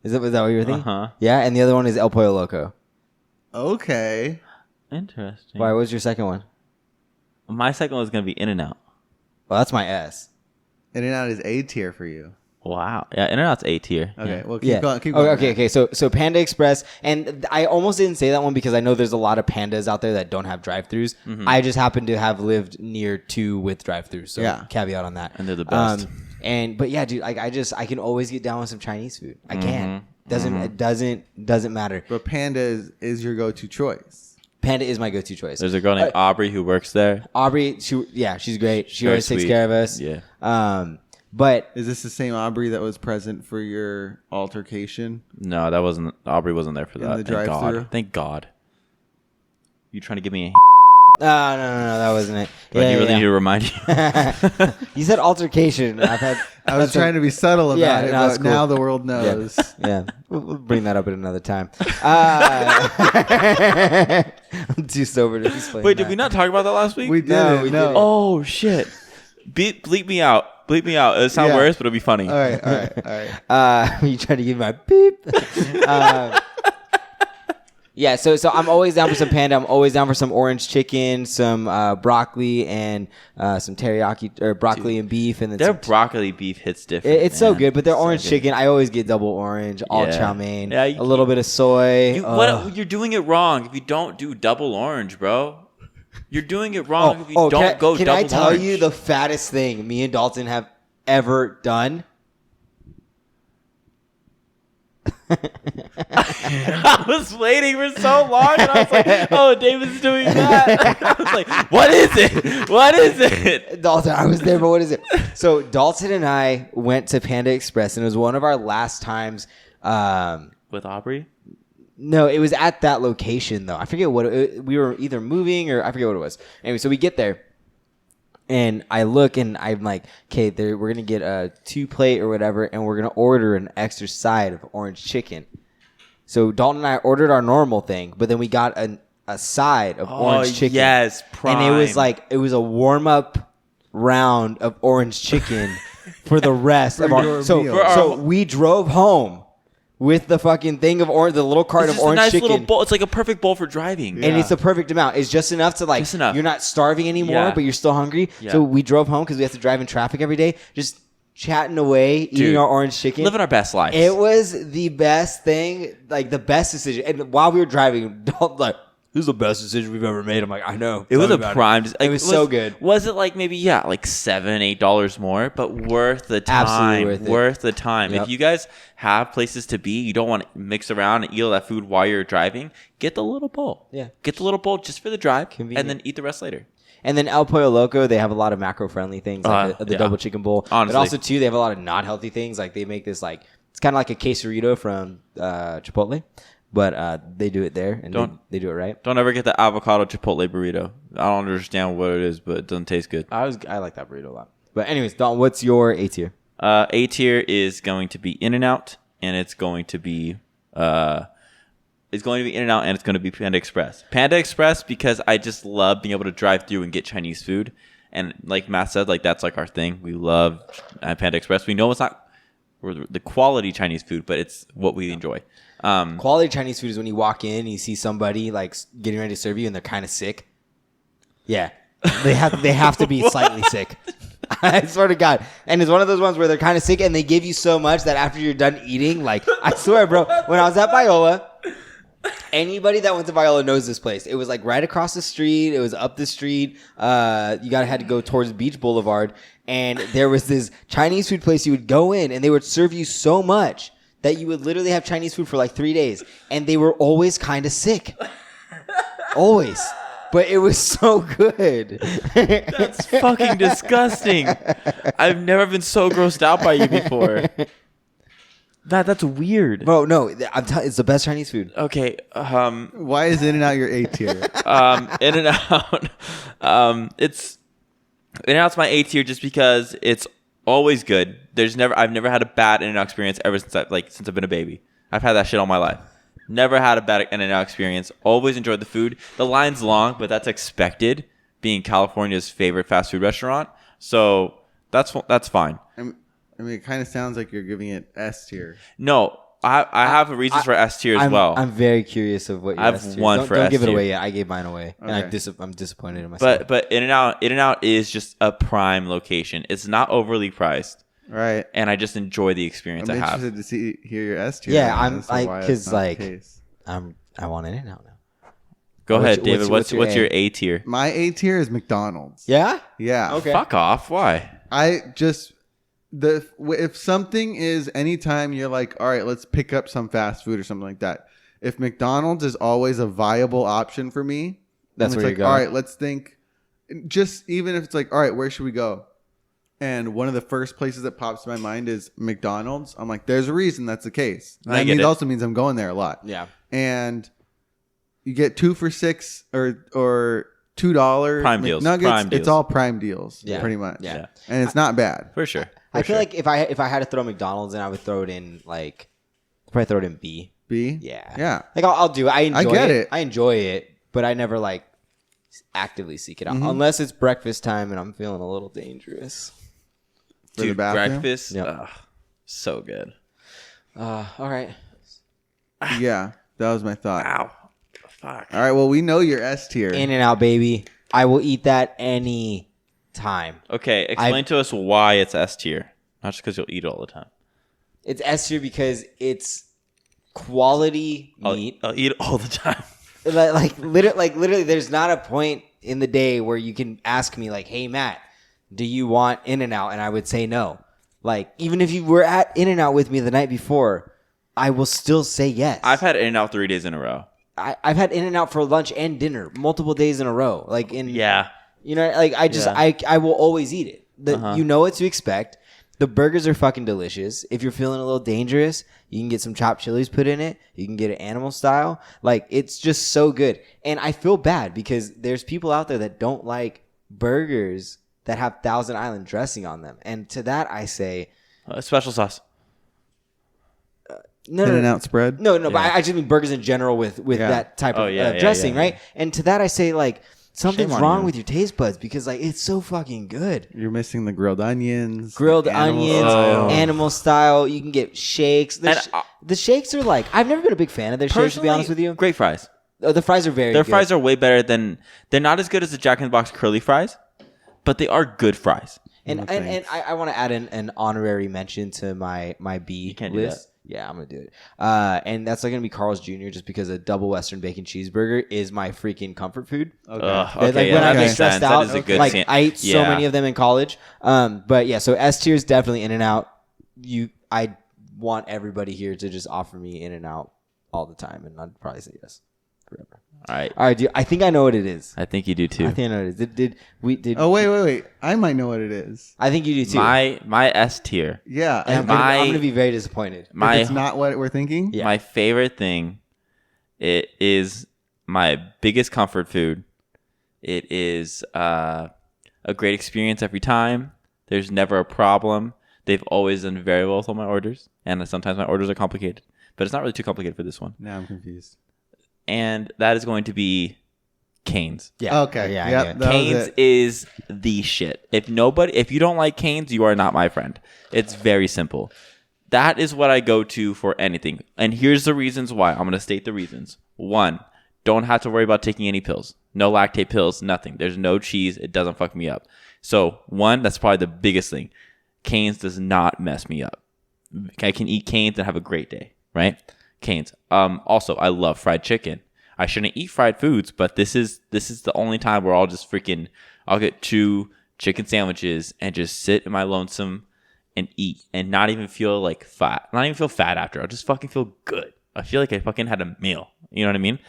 Was that what you were thinking? Uh-huh. Yeah, and the other one is El Pollo Loco. Okay. Interesting. Why? What's your second one? My second one is gonna be In-N-Out. Well, that's my S. In-N-Out is A tier for you. Wow. Yeah, In-N-Out's A tier. Okay. Yeah. Well, keep going. Keep going. Okay. So Panda Express, and I almost didn't say that one because I know there's a lot of pandas out there that don't have drive-throughs. I just happen to have lived near two with drive-throughs, so Yeah. caveat on that. And they're the best. But yeah, dude, I can always get down with some Chinese food. I can. It doesn't matter. But Panda is your go-to choice. Panda is my go-to choice. There's a girl named Aubrey who works there. Aubrey, she's great. She Very always takes sweet. care of us. Yeah. But Is this the same Aubrey that was present for your altercation? No, Aubrey wasn't there for In that. the Thank drive-thru? God. Thank God. You trying to give me a no, that wasn't it. Do I really need to remind you? You said altercation. I was trying to be subtle about Yeah, it, no, it's but cool. now the world knows. Yeah, we'll bring that up at another time. I'm too sober to explain. Wait, did we not talk about that last week? We did No, it. we No. didn't. Oh, shit. Bleep me out. Bleep me out. It'll sound Yeah. worse, but it'll be funny. All right. You trying to give me my beep? Yeah, so I'm always down for some Panda. I'm always down for some orange chicken, some broccoli, and some teriyaki or broccoli and beef, and then Their some broccoli beef hits different. it's so man. good, but their So orange good. chicken, I always get double orange, all Yeah. chow mein, Yeah, a little bit of soy. You're doing it wrong if you don't do double orange, bro. You're doing it wrong if you don't can go Can double I tell orange. you the fattest thing me and Dalton have ever done? I was waiting for so long, and I was like, "Oh, David's doing that." I was like, "What is it? What is it?" Dalton, I was there, but what is it? So Dalton and I went to Panda Express, and it was one of our last times. With Aubrey? No, it was at that location though. I forget what we were either moving or I forget what it was. Anyway, so we get there, and I look and I'm like, okay, we're gonna get a 2-plate or whatever, and we're gonna order an extra side of orange chicken. So Dalton and I ordered our normal thing, but then we got a side of orange chicken. Yes, prime. And it was a warm up round of orange chicken for the rest of our your so meal. so we drove home with the fucking thing of orange, the little cart It's of just a orange nice chicken. little bowl. It's like a perfect bowl for driving. And it's the perfect amount. It's just enough to like, Just enough. you're not starving anymore, Yeah. but you're still hungry. Yeah. So we drove home because we have to drive in traffic every day, just chatting away, eating our orange chicken. Living our best lives. It was the best thing, like the best decision. And while we were driving, Dalton like, this is the best decision we've ever made. I'm like, I know. It was Tell a me about prime. It was so good. Was it like maybe like $7-8 more, but worth the time? Absolutely worth it. The time. Yep. If you guys have places to be, you don't want to mix around and eat all that food while you're driving. Get the little bowl. Yeah. Get the little bowl just for the drive, Convenient. and then eat the rest later. And then El Pollo Loco, they have a lot of macro-friendly things, like the yeah. double chicken bowl. Honestly. But also, too, they have a lot of not healthy things. Like, they make this, like, it's kind of like a quesarito from Chipotle. But they do it there, and they do it right. Don't ever get the avocado chipotle burrito. I don't understand what it is, but it doesn't taste good. I like that burrito a lot. But anyways, Dalton, what's your A tier? A tier is going to be In-N-Out, and it's going to be In-N-Out, and it's going to be Panda Express. Panda Express because I just love being able to drive through and get Chinese food, and like Matt said, like that's like our thing. We love Panda Express. We know it's not the quality Chinese food, but it's what we enjoy. Quality Chinese food is when you walk in and you see somebody like getting ready to serve you and they're kind of sick. Yeah, they have to be slightly sick. I swear to God. And it's one of those ones where they're kind of sick and they give you so much that after you're done eating, like I swear, bro, when I was at Biola, anybody that went to Viola knows this place. It was like right across the street. It was up the street. Had to go towards Beach Boulevard, and there was this Chinese food place you would go in, and they would serve you so much that you would literally have Chinese food for like 3 days, and they were always kind of sick, always. But it was so good. That's fucking disgusting. I've never been so grossed out by you before. That's weird. Bro, no, it's the best Chinese food. Okay. Why is In-N-Out your A tier? In-N-Out. In-N-Out's my A tier just because it's always good. I've never had a bad In-N-Out experience ever since I've been a baby. I've had that shit all my life. Never had a bad In-N-Out experience. Always enjoyed the food. The line's long, but that's expected, being California's favorite fast food restaurant. So that's fine. I mean, it kind of sounds like you're giving it S tier. No, I have reasons for S tier as well. I'm very curious of what your I have S tier. one don't, for don't S give it tier. away yet. I gave mine away, and Okay. I'm disappointed in myself. But In-N-Out is just a prime location. It's not overly priced, Right. and I just enjoy the experience I'm I have. interested to hear your S tier. Yeah, now, I'm as to like, why that's because not the like case. I want it in now. Go What's ahead, your- David. what's What's your your A tier? My A tier is McDonald's. Yeah. Yeah. Okay. Fuck off. Why? I just if something is anytime you're like, all right, let's pick up some fast food or something like that. If McDonald's is always a viable option for me, That's and where it's you're like, all going. right, let's think. Just even if it's like, all right, where should we go? And one of the first places that pops to my mind is McDonald's. I'm like, there's a reason that's the case. And I that get means it. also means I'm going there a lot. Yeah. And you get 2 for $6 or $2 Prime deals. McNuggets. Prime deals. It's all prime deals, Yeah. pretty much. Yeah. And it's not bad. For sure. I feel like if I had to throw McDonald's in, I would throw it in like probably throw it in B. B. Yeah. Yeah. Like I'll do it. I enjoy get it. it. I enjoy it, but I never like actively seek it out unless it's breakfast time and I'm feeling a little dangerous. For the Dude, bathroom? breakfast. Yep. Ugh, so good. All right. Yeah. That was my thought. Ow. Fuck. All right. Well, we know your S tier. In-N-Out, baby. I will eat that any time. Okay, explain to us why it's S tier. Not just because you'll eat it all the time. It's S tier because it's quality meat. I'll eat it all the time. Literally, there's not a point in the day where you can ask me like, "Hey, Matt, do you want In-N-Out?" And I would say no. Like, even if you were at In-N-Out with me the night before, I will still say yes. I've had In-N-Out 3 days in a row. I've had In-N-Out for lunch and dinner multiple days in a row. Like Yeah. you know, like I will always eat it. You know what to expect. The burgers are fucking delicious. If you're feeling a little dangerous, you can get some chopped chilies put in it. You can get it animal style. Like, it's just so good. And I feel bad because there's people out there that don't like burgers that have Thousand Island dressing on them. And to that, I say... special sauce. No, In-N-Out spread? No, but I just mean burgers in general with that type of dressing, right? And to that, I say, like, something's wrong with your taste buds because, like, it's so fucking good. You're missing the grilled onions. Animal style. You can get shakes. The shakes are like, I've never been a big fan of their shakes, to be honest with you. Great fries. The fries are very good. Their fries are way better than... They're not as good as the Jack in the Box curly fries, but they are good fries. And I want to add an honorary mention to my B can't list. do that. Yeah, I'm gonna do it. And that's like gonna be Carl's Jr. just because a double Western bacon cheeseburger is my freaking comfort food. Okay, Like when I get stressed out, like I ate so many of them in college. But yeah, so S tier is definitely In-N-Out. I want everybody here to just offer me In-N-Out all the time, and I'd probably say yes forever. All right, dude. I think I know what it is. I think you do too. I think I know what it is. Oh wait! I might know what it is. I think you do too. My S tier. Yeah, And I'm gonna be very disappointed. if it's not what we're thinking. Yeah. My favorite thing, it is my biggest comfort food. It is a great experience every time. There's never a problem. They've always done very well with all my orders, and sometimes my orders are complicated, but it's not really too complicated for this one. Now I'm confused. And that is going to be Cane's. Yeah. Okay. Yeah. Yep, Cane's is the shit. If you don't like Cane's, you are not my friend. It's very simple. That is what I go to for anything. And here's the reasons why. I'm going to state the reasons. 1, don't have to worry about taking any pills. No lactate pills, nothing. There's no cheese. It doesn't fuck me up. So 1, that's probably the biggest thing. Cane's does not mess me up. I can eat Cane's and have a great day, right? Cane's. Also, I love fried chicken. I shouldn't eat fried foods, but this is the only time where I'll get 2 chicken sandwiches and just sit in my lonesome and eat and not even feel like fat. Not even feel fat after. I'll just fucking feel good. I feel like I fucking had a meal. You know what I mean?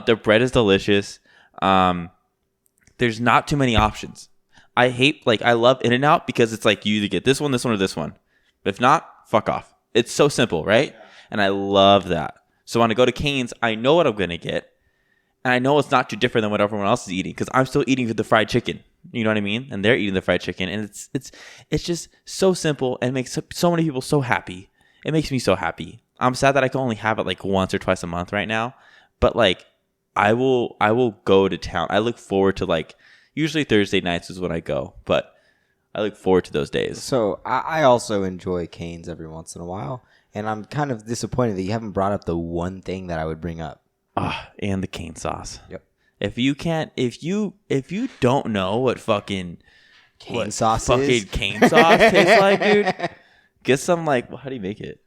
Their bread is delicious. There's not too many options. I love In-N-Out because it's like you either get this one, or this one. But if not, fuck off. It's so simple, right? And I love that. So when I go to Cane's, I know what I'm going to get. And I know it's not too different than what everyone else is eating because I'm still eating the fried chicken. You know what I mean? And they're eating the fried chicken. And it's just so simple and makes so many people so happy. It makes me so happy. I'm sad that I can only have it like once or twice a month right now. But like I will go to town. I look forward to like usually Thursday nights is when I go. But I look forward to those days. So I also enjoy Cane's every once in a while. And I'm kind of disappointed that you haven't brought up the one thing that I would bring up. And the cane sauce. Yep. If you don't know what fucking Cane sauce fucking cane sauce tastes like, dude, get some how do you make it?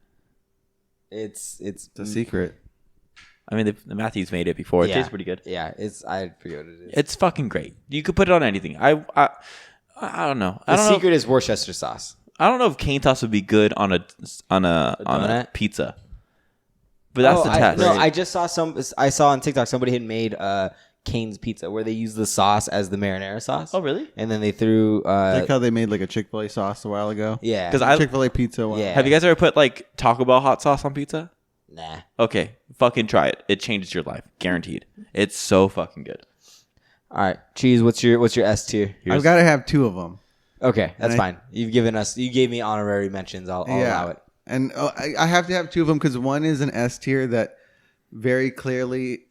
It's a secret. I mean, the Matthews made it before. It tastes pretty good. Yeah, I forget what it is. It's fucking great. You could put it on anything. I don't know. The secret is Worcester sauce. I don't know if cane sauce would be good on a pizza. But that's the test. I just saw on TikTok somebody had made Cane's pizza where they use the sauce as the marinara sauce. Oh, really? And then they threw like how they made like a Chick-fil-A sauce a while ago. Yeah. Because Chick-fil-A pizza. Yeah. Have you guys ever put like Taco Bell hot sauce on pizza? Nah. Okay, fucking try it. It changes your life, guaranteed. It's so fucking good. All right, Cheese. What's your S tier? I've got to have 2 of them. Okay, that's fine. You gave me honorary mentions. I'll allow it. And I have to have 2 of them because one is an S tier that very clearly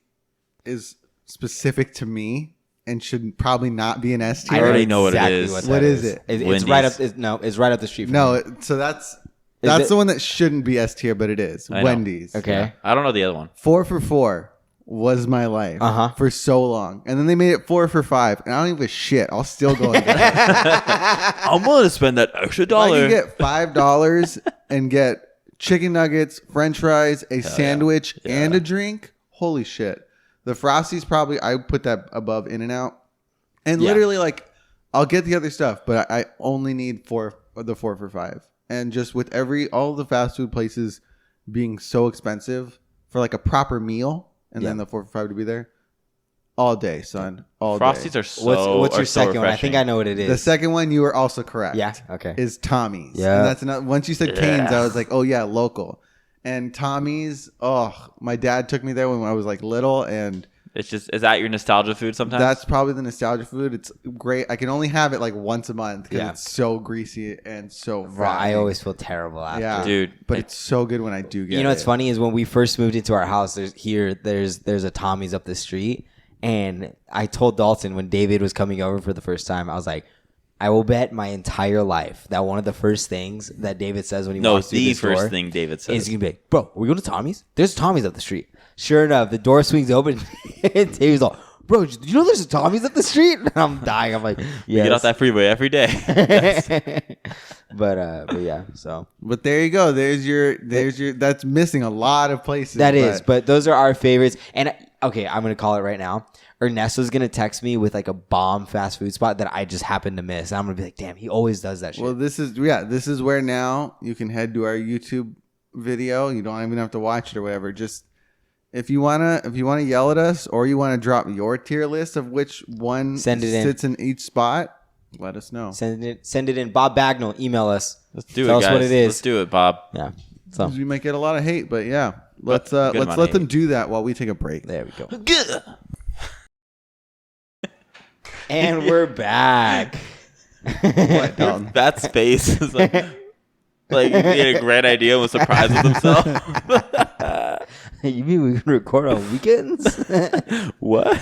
is specific to me and should probably not be an S tier. I already know what it is. What is it? It's right up. It's right up the street. No, so that's the one that shouldn't be S tier, but it is. Wendy's. Okay. Yeah. I don't know the other one. 4 for $4 was my life for so long, and then they made it 4 for $5, and I don't give a shit. I'll still go and get it. I'm willing to spend that extra I dollar. can get $5 and get chicken nuggets, French fries, a sandwich, and a drink. Holy shit! The Frosties probably I would put that above In-N-Out, and literally like I'll get the other stuff, but I only need 4 for $5. And just with all the fast food places being so expensive for like a proper meal, and then the 4 for $5 to be there, All day, son. All Frosties day. are so. What's your are so second one? I think refreshing. I know what it is. The second one, you were also correct. Yeah. Okay. Is Tommy's. Yeah. And that's another. Once you said Cane's, I was like, oh yeah, local. And Tommy's. Oh, my dad took me there when I was like little, and It's just, is that your nostalgia food sometimes? that's probably the nostalgia food. It's great. I can only have it like once a month because Yeah. it's so greasy and so. Bro, I fattening. always feel terrible after. Yeah, Dude, But it's so good when I do get it. You know what's funny is when we first moved into our house, there's a Tommy's up the street, and I told Dalton when David was coming over for the first time, I was like, I will bet my entire life that one of the first things that David says when he walks through the this door first thing David says. is gonna be like, bro, are we going to Tommy's? There's Tommy's up the street. Sure enough, the door swings open and David's like, bro, did you know there's a Tommy's up the street? And I'm dying. I'm like, You get off yes. that freeway every day. But yeah, so But there you go. There's your. That's missing a lot of places. that is. But those are our favorites. And okay, I'm gonna call it right now. Ernesto's gonna text me with like a bomb fast food spot that I just happened to miss. And I'm gonna be like, damn, he always does that shit. Well, this is where now you can head to our YouTube video. You don't even have to watch it or whatever. Just if you wanna yell at us or you wanna drop your tier list of which one Send it in. sits in each spot, let us know. Send it in. Bob Bagnall, email us. Let's do Tell it, us guys. what it is. Let's do it, Bob. Yeah. So We might get a lot of hate, but yeah, let's Good amount of let them hate. do that while we take a break. there we go. And we're back. What, Dalton? That space is like he had a great idea and was surprised with himself. You mean we can record on weekends? What?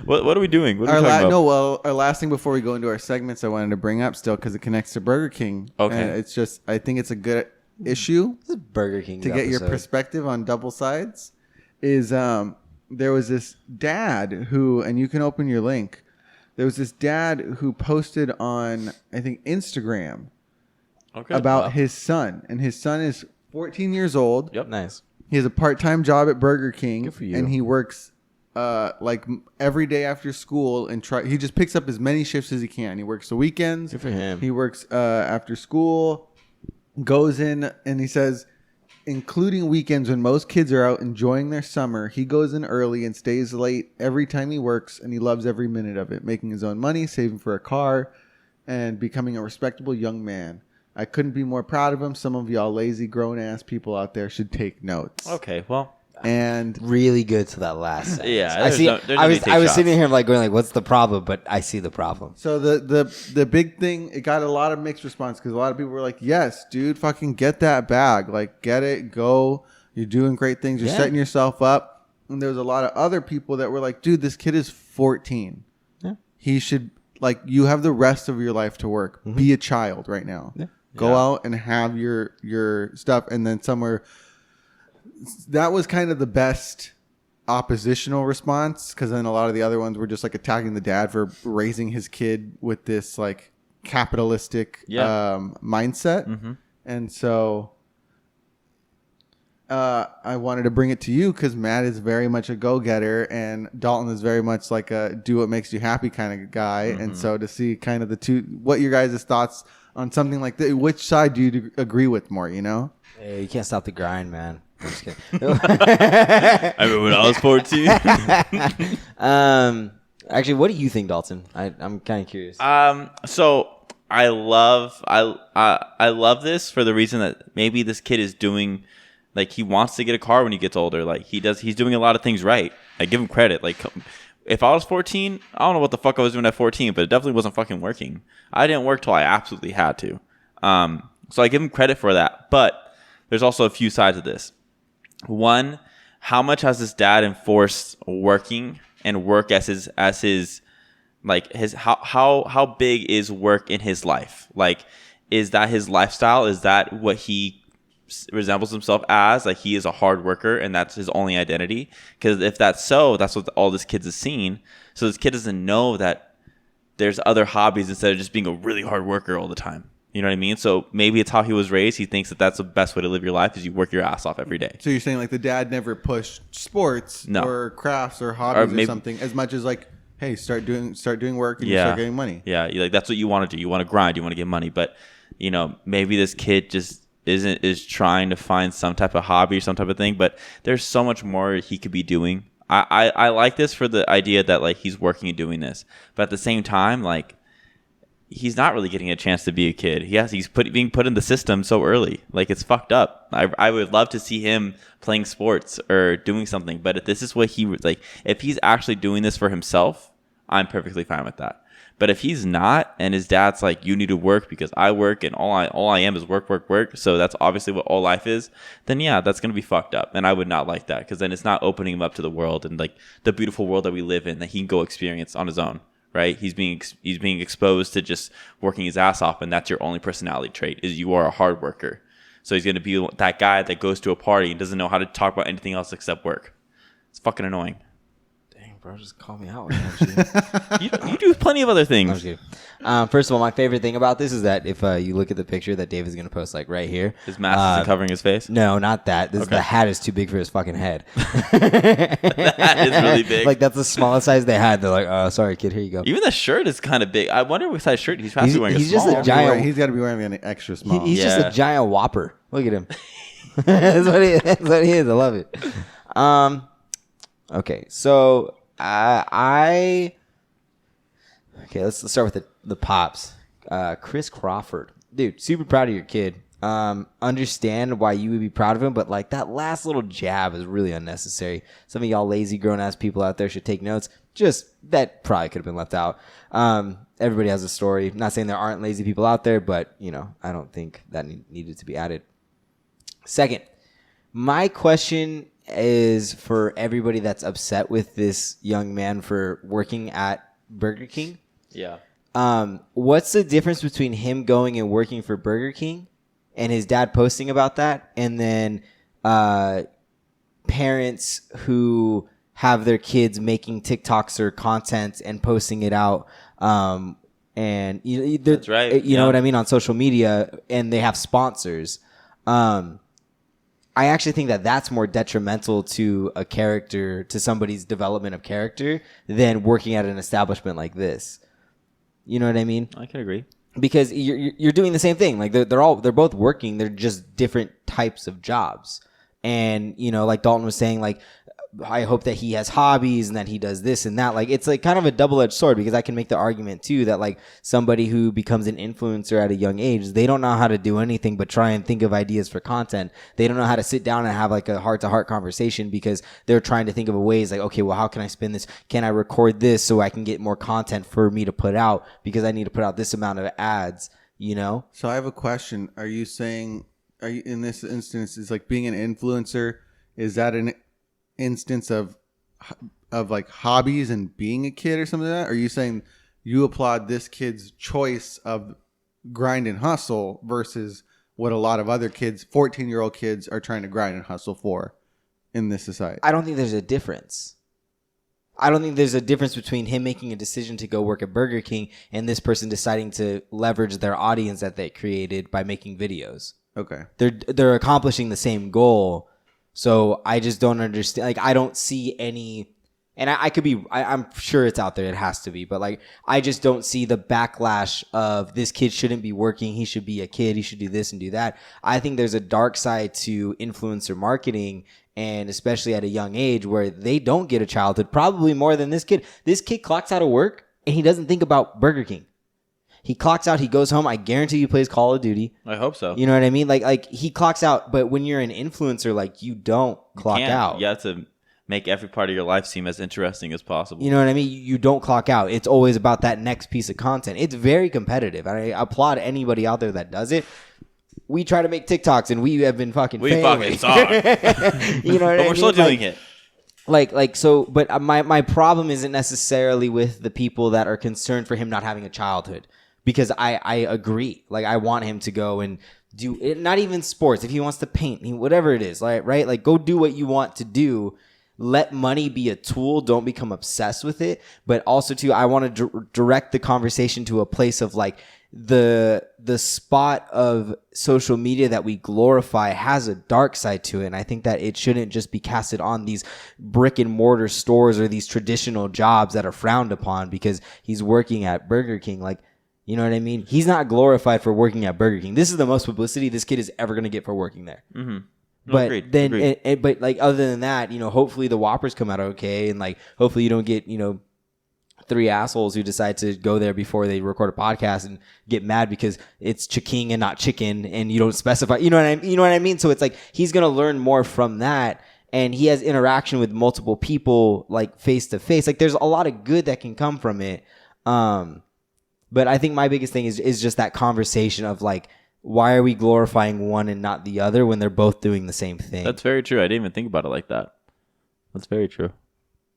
What are we doing? What are we talking about? Our last thing before we go into our segments, I wanted to bring up still because it connects to Burger King. Okay. And it's just I think it's a good issue This is Burger King to get your perspective on double sides. Is there was this dad who, and you can open your link. There was this dad who posted on, I think, Instagram Okay. about Wow. his son. And his son is 14 years old. Yep. Nice. He has a part-time job at Burger King. Good for you. And he works every day after school and he just picks up as many shifts as he can. He works the weekends. Good for him. He works after school, goes in, and he says, including weekends when most kids are out enjoying their summer, he goes in early and stays late every time he works, and he loves every minute of it, making his own money, saving for a car, and becoming a respectable young man. I couldn't be more proud of him. Some of y'all lazy grown-ass people out there should take notes. Okay. Well. And Really good to that last sentence. Yeah, I there's see. no- there's no I need was to take I was shots. sitting here like going like, what's the problem? But I see the problem. so the big thing, it got a lot of mixed response because a lot of people were like, yes, dude, fucking get that bag. Like, get it, go. You're doing great things. You're Yeah. setting yourself up. And there was a lot of other people that were like, dude, this kid is 14. Yeah. He should, like, you have the rest of your life to work. Be a child right now. Yeah. Go Yeah. out and have your stuff. And then somewhere, that was kind of the best oppositional response because then a lot of the other ones were just like attacking the dad for raising his kid with this like capitalistic mindset. Mm-hmm. And so I wanted to bring it to you because Matt is very much a go-getter and Dalton is very much like a do what makes you happy kind of guy. Mm-hmm. And so to see kind of the two, what your guys' thoughts on something like that, which side do you agree with more, you know? Hey, you can't stop the grind, man. I'm just kidding. I remember when I was 14. Actually, what do you think, Dalton? I'm kind of curious. So I love this for the reason that maybe this kid is doing, like, he wants to get a car when he gets older. Like, he's doing a lot of things right. I give him credit. Like, if I was 14, I don't know what the fuck I was doing at 14, but it definitely wasn't fucking working. I didn't work till I absolutely had to. So I give him credit for that. But there's also a few sides of this. One, how much has this dad enforced working and work as his like his how big is work in his life? Like, is that his lifestyle? Is that what he resembles himself as? Like, he is a hard worker and that's his only identity? Because if that's so, that's what all this kid is seeing. So this kid doesn't know that there's other hobbies instead of just being a really hard worker all the time. You know what I mean? So maybe it's how he was raised. He thinks that that's the best way to live your life is you work your ass off every day. So you're saying like the dad never pushed sports No. or crafts or hobbies or, maybe- something as much as like, hey, start doing work and you Yeah. start getting money. Yeah, like that's what you want to do. You want to grind. You want to get money. But you know, maybe this kid just is trying to find some type of hobby or some type of thing. But there's so much more he could be doing. I like this for the idea that like he's working and doing this, but at the same time, like he's not really getting a chance to be a kid. He's being put in the system so early. Like it's fucked up. I would love to see him playing sports or doing something, but if this is what he like, if he's actually doing this for himself, I'm perfectly fine with that. But if he's not, and his dad's like, you need to work because I work and all I am is work. So that's obviously what all life is. Then yeah, that's going to be fucked up. And I would not like that because then it's not opening him up to the world and like the beautiful world that we live in that he can go experience on his own. Right? He's being exposed to just working his ass off. And that's your only personality trait is you are a hard worker. So he's going to be that guy that goes to a party and doesn't know how to talk about anything else except work. It's fucking annoying. Bro, just call me out. You do plenty of other I'm things. just kidding. First of all, my favorite thing about this is that if you look at the picture that David's going to post, like right here. His mask isn't covering his face? No, not that. Okay. The hat is too big for his fucking head. The hat is really big. Like, that's the smallest size they had. They're like, sorry, kid, here you go. Even the shirt is kind of big. I wonder what size shirt he's probably wearing. He's a just small. a giant. He's got to be wearing an extra small. He's just Yeah. a giant whopper. Look at him. That's what he is. I love it. Okay, so okay, let's start with the pops. Chris Crawford, dude, super proud of your kid. Understand why you would be proud of him, but like that last little jab is really unnecessary. Some of y'all lazy grown ass people out there should take notes. Just that probably could have been left out. Everybody has a story. Not saying there aren't lazy people out there, but I don't think that needed to be added. Second, my question is for everybody that's upset with this young man for working at Burger King. Yeah. What's the difference between him going and working for Burger King and his dad posting about that, and then parents who have their kids making TikToks or content and posting it out, and That's right. You know what I mean, on social media, and they have sponsors. I actually think that that's more detrimental to a character, to somebody's development of character, than working at an establishment like this. You know what I mean? I can agree. Because you're doing the same thing. Like they're both working. They're just different types of jobs. And like Dalton was saying, like I hope that he has hobbies and that he does this and that. Like it's like kind of a double-edged sword, because I can make the argument too that like somebody who becomes an influencer at a young age, they don't know how to do anything but try and think of ideas for content. They don't know how to sit down and have like a heart-to-heart conversation, because they're trying to think of ways like, okay, well, how can I spin this? Can I record this so I can get more content for me to put out, because I need to put out this amount of ads, So I have a question. Are you in this instance, is like being an influencer, is that an instance of like hobbies and being a kid or something like that? Or are you saying you applaud this kid's choice of grind and hustle versus what a lot of other kids, 14-year-old kids, are trying to grind and hustle for in this society? I don't think there's a difference. I don't think there's a difference between him making a decision to go work at Burger King and this person deciding to leverage their audience that they created by making videos. Okay. They're accomplishing the same goal. So I just don't understand. Like, I don't see any, and I could be, I'm sure it's out there. It has to be. But like, I just don't see the backlash of this kid shouldn't be working. He should be a kid. He should do this and do that. I think there's a dark side to influencer marketing, and especially at a young age where they don't get a childhood, probably more than this kid. This kid clocks out of work and he doesn't think about Burger King. He clocks out, he goes home. I guarantee you plays Call of Duty. I hope so. You know what I mean? Like he clocks out, but when you're an influencer, like you don't clock out. You have to make every part of your life seem as interesting as possible. You know what I mean? You don't clock out. It's always about that next piece of content. It's very competitive. I applaud anybody out there that does it. We try to make TikToks and we have been fucking failing. fucking suck. You know what I mean? But we're still doing it. But my problem isn't necessarily with the people that are concerned for him not having a childhood. Because I agree. Like, I want him to go and do it, not even sports. If he wants to paint, whatever it is, like, right? Like, go do what you want to do. Let money be a tool. Don't become obsessed with it. But also, too, I want to direct the conversation to a place of, like, the spot of social media that we glorify has a dark side to it. And I think that it shouldn't just be casted on these brick and mortar stores or these traditional jobs that are frowned upon because he's working at Burger King. Like, you know what I mean? He's not glorified for working at Burger King. This is the most publicity this kid is ever going to get for working there. Mm-hmm. But Agreed. then, but like other than that, hopefully the Whoppers come out okay, and like hopefully you don't get 3 assholes who decide to go there before they record a podcast and get mad because it's chicken and not chicken, and you don't specify. You know what I mean? So it's like he's gonna learn more from that, and he has interaction with multiple people like face to face. Like there's a lot of good that can come from it. But I think my biggest thing is just that conversation of like, why are we glorifying one and not the other when they're both doing the same thing? That's very true. I didn't even think about it like that. That's very true.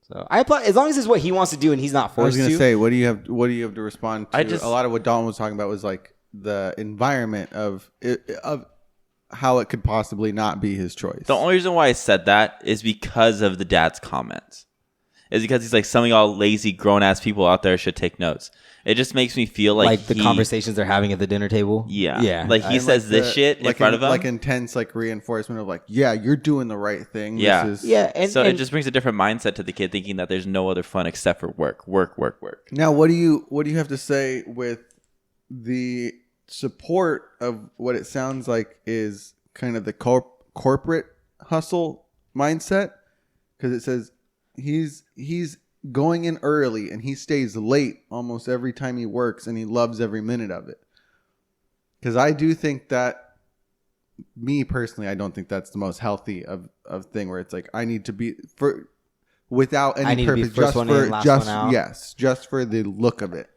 So I apply as long as it's what he wants to do and he's not forced to. I was gonna say, what do you have to respond to? A lot of what Dalton was talking about was like the environment of how it could possibly not be his choice. The only reason why I said that is because of the dad's comments. Is because he's like, some of y'all lazy grown ass people out there should take notes. It just makes me feel like the conversations they're having at the dinner table. Yeah. Like he says this shit in front of him. Like intense like reinforcement of like, yeah, you're doing the right thing. Yeah. And it just brings a different mindset to the kid, thinking that there's no other fun except for work. Now, what do you have to say with the support of what it sounds like is kind of the corporate hustle mindset? Because it says he's going in early and he stays late almost every time he works, and he loves every minute of it. Because I do think that, me personally, I don't think that's the most healthy of thing where it's like I need to be without any purpose, just for the look of it.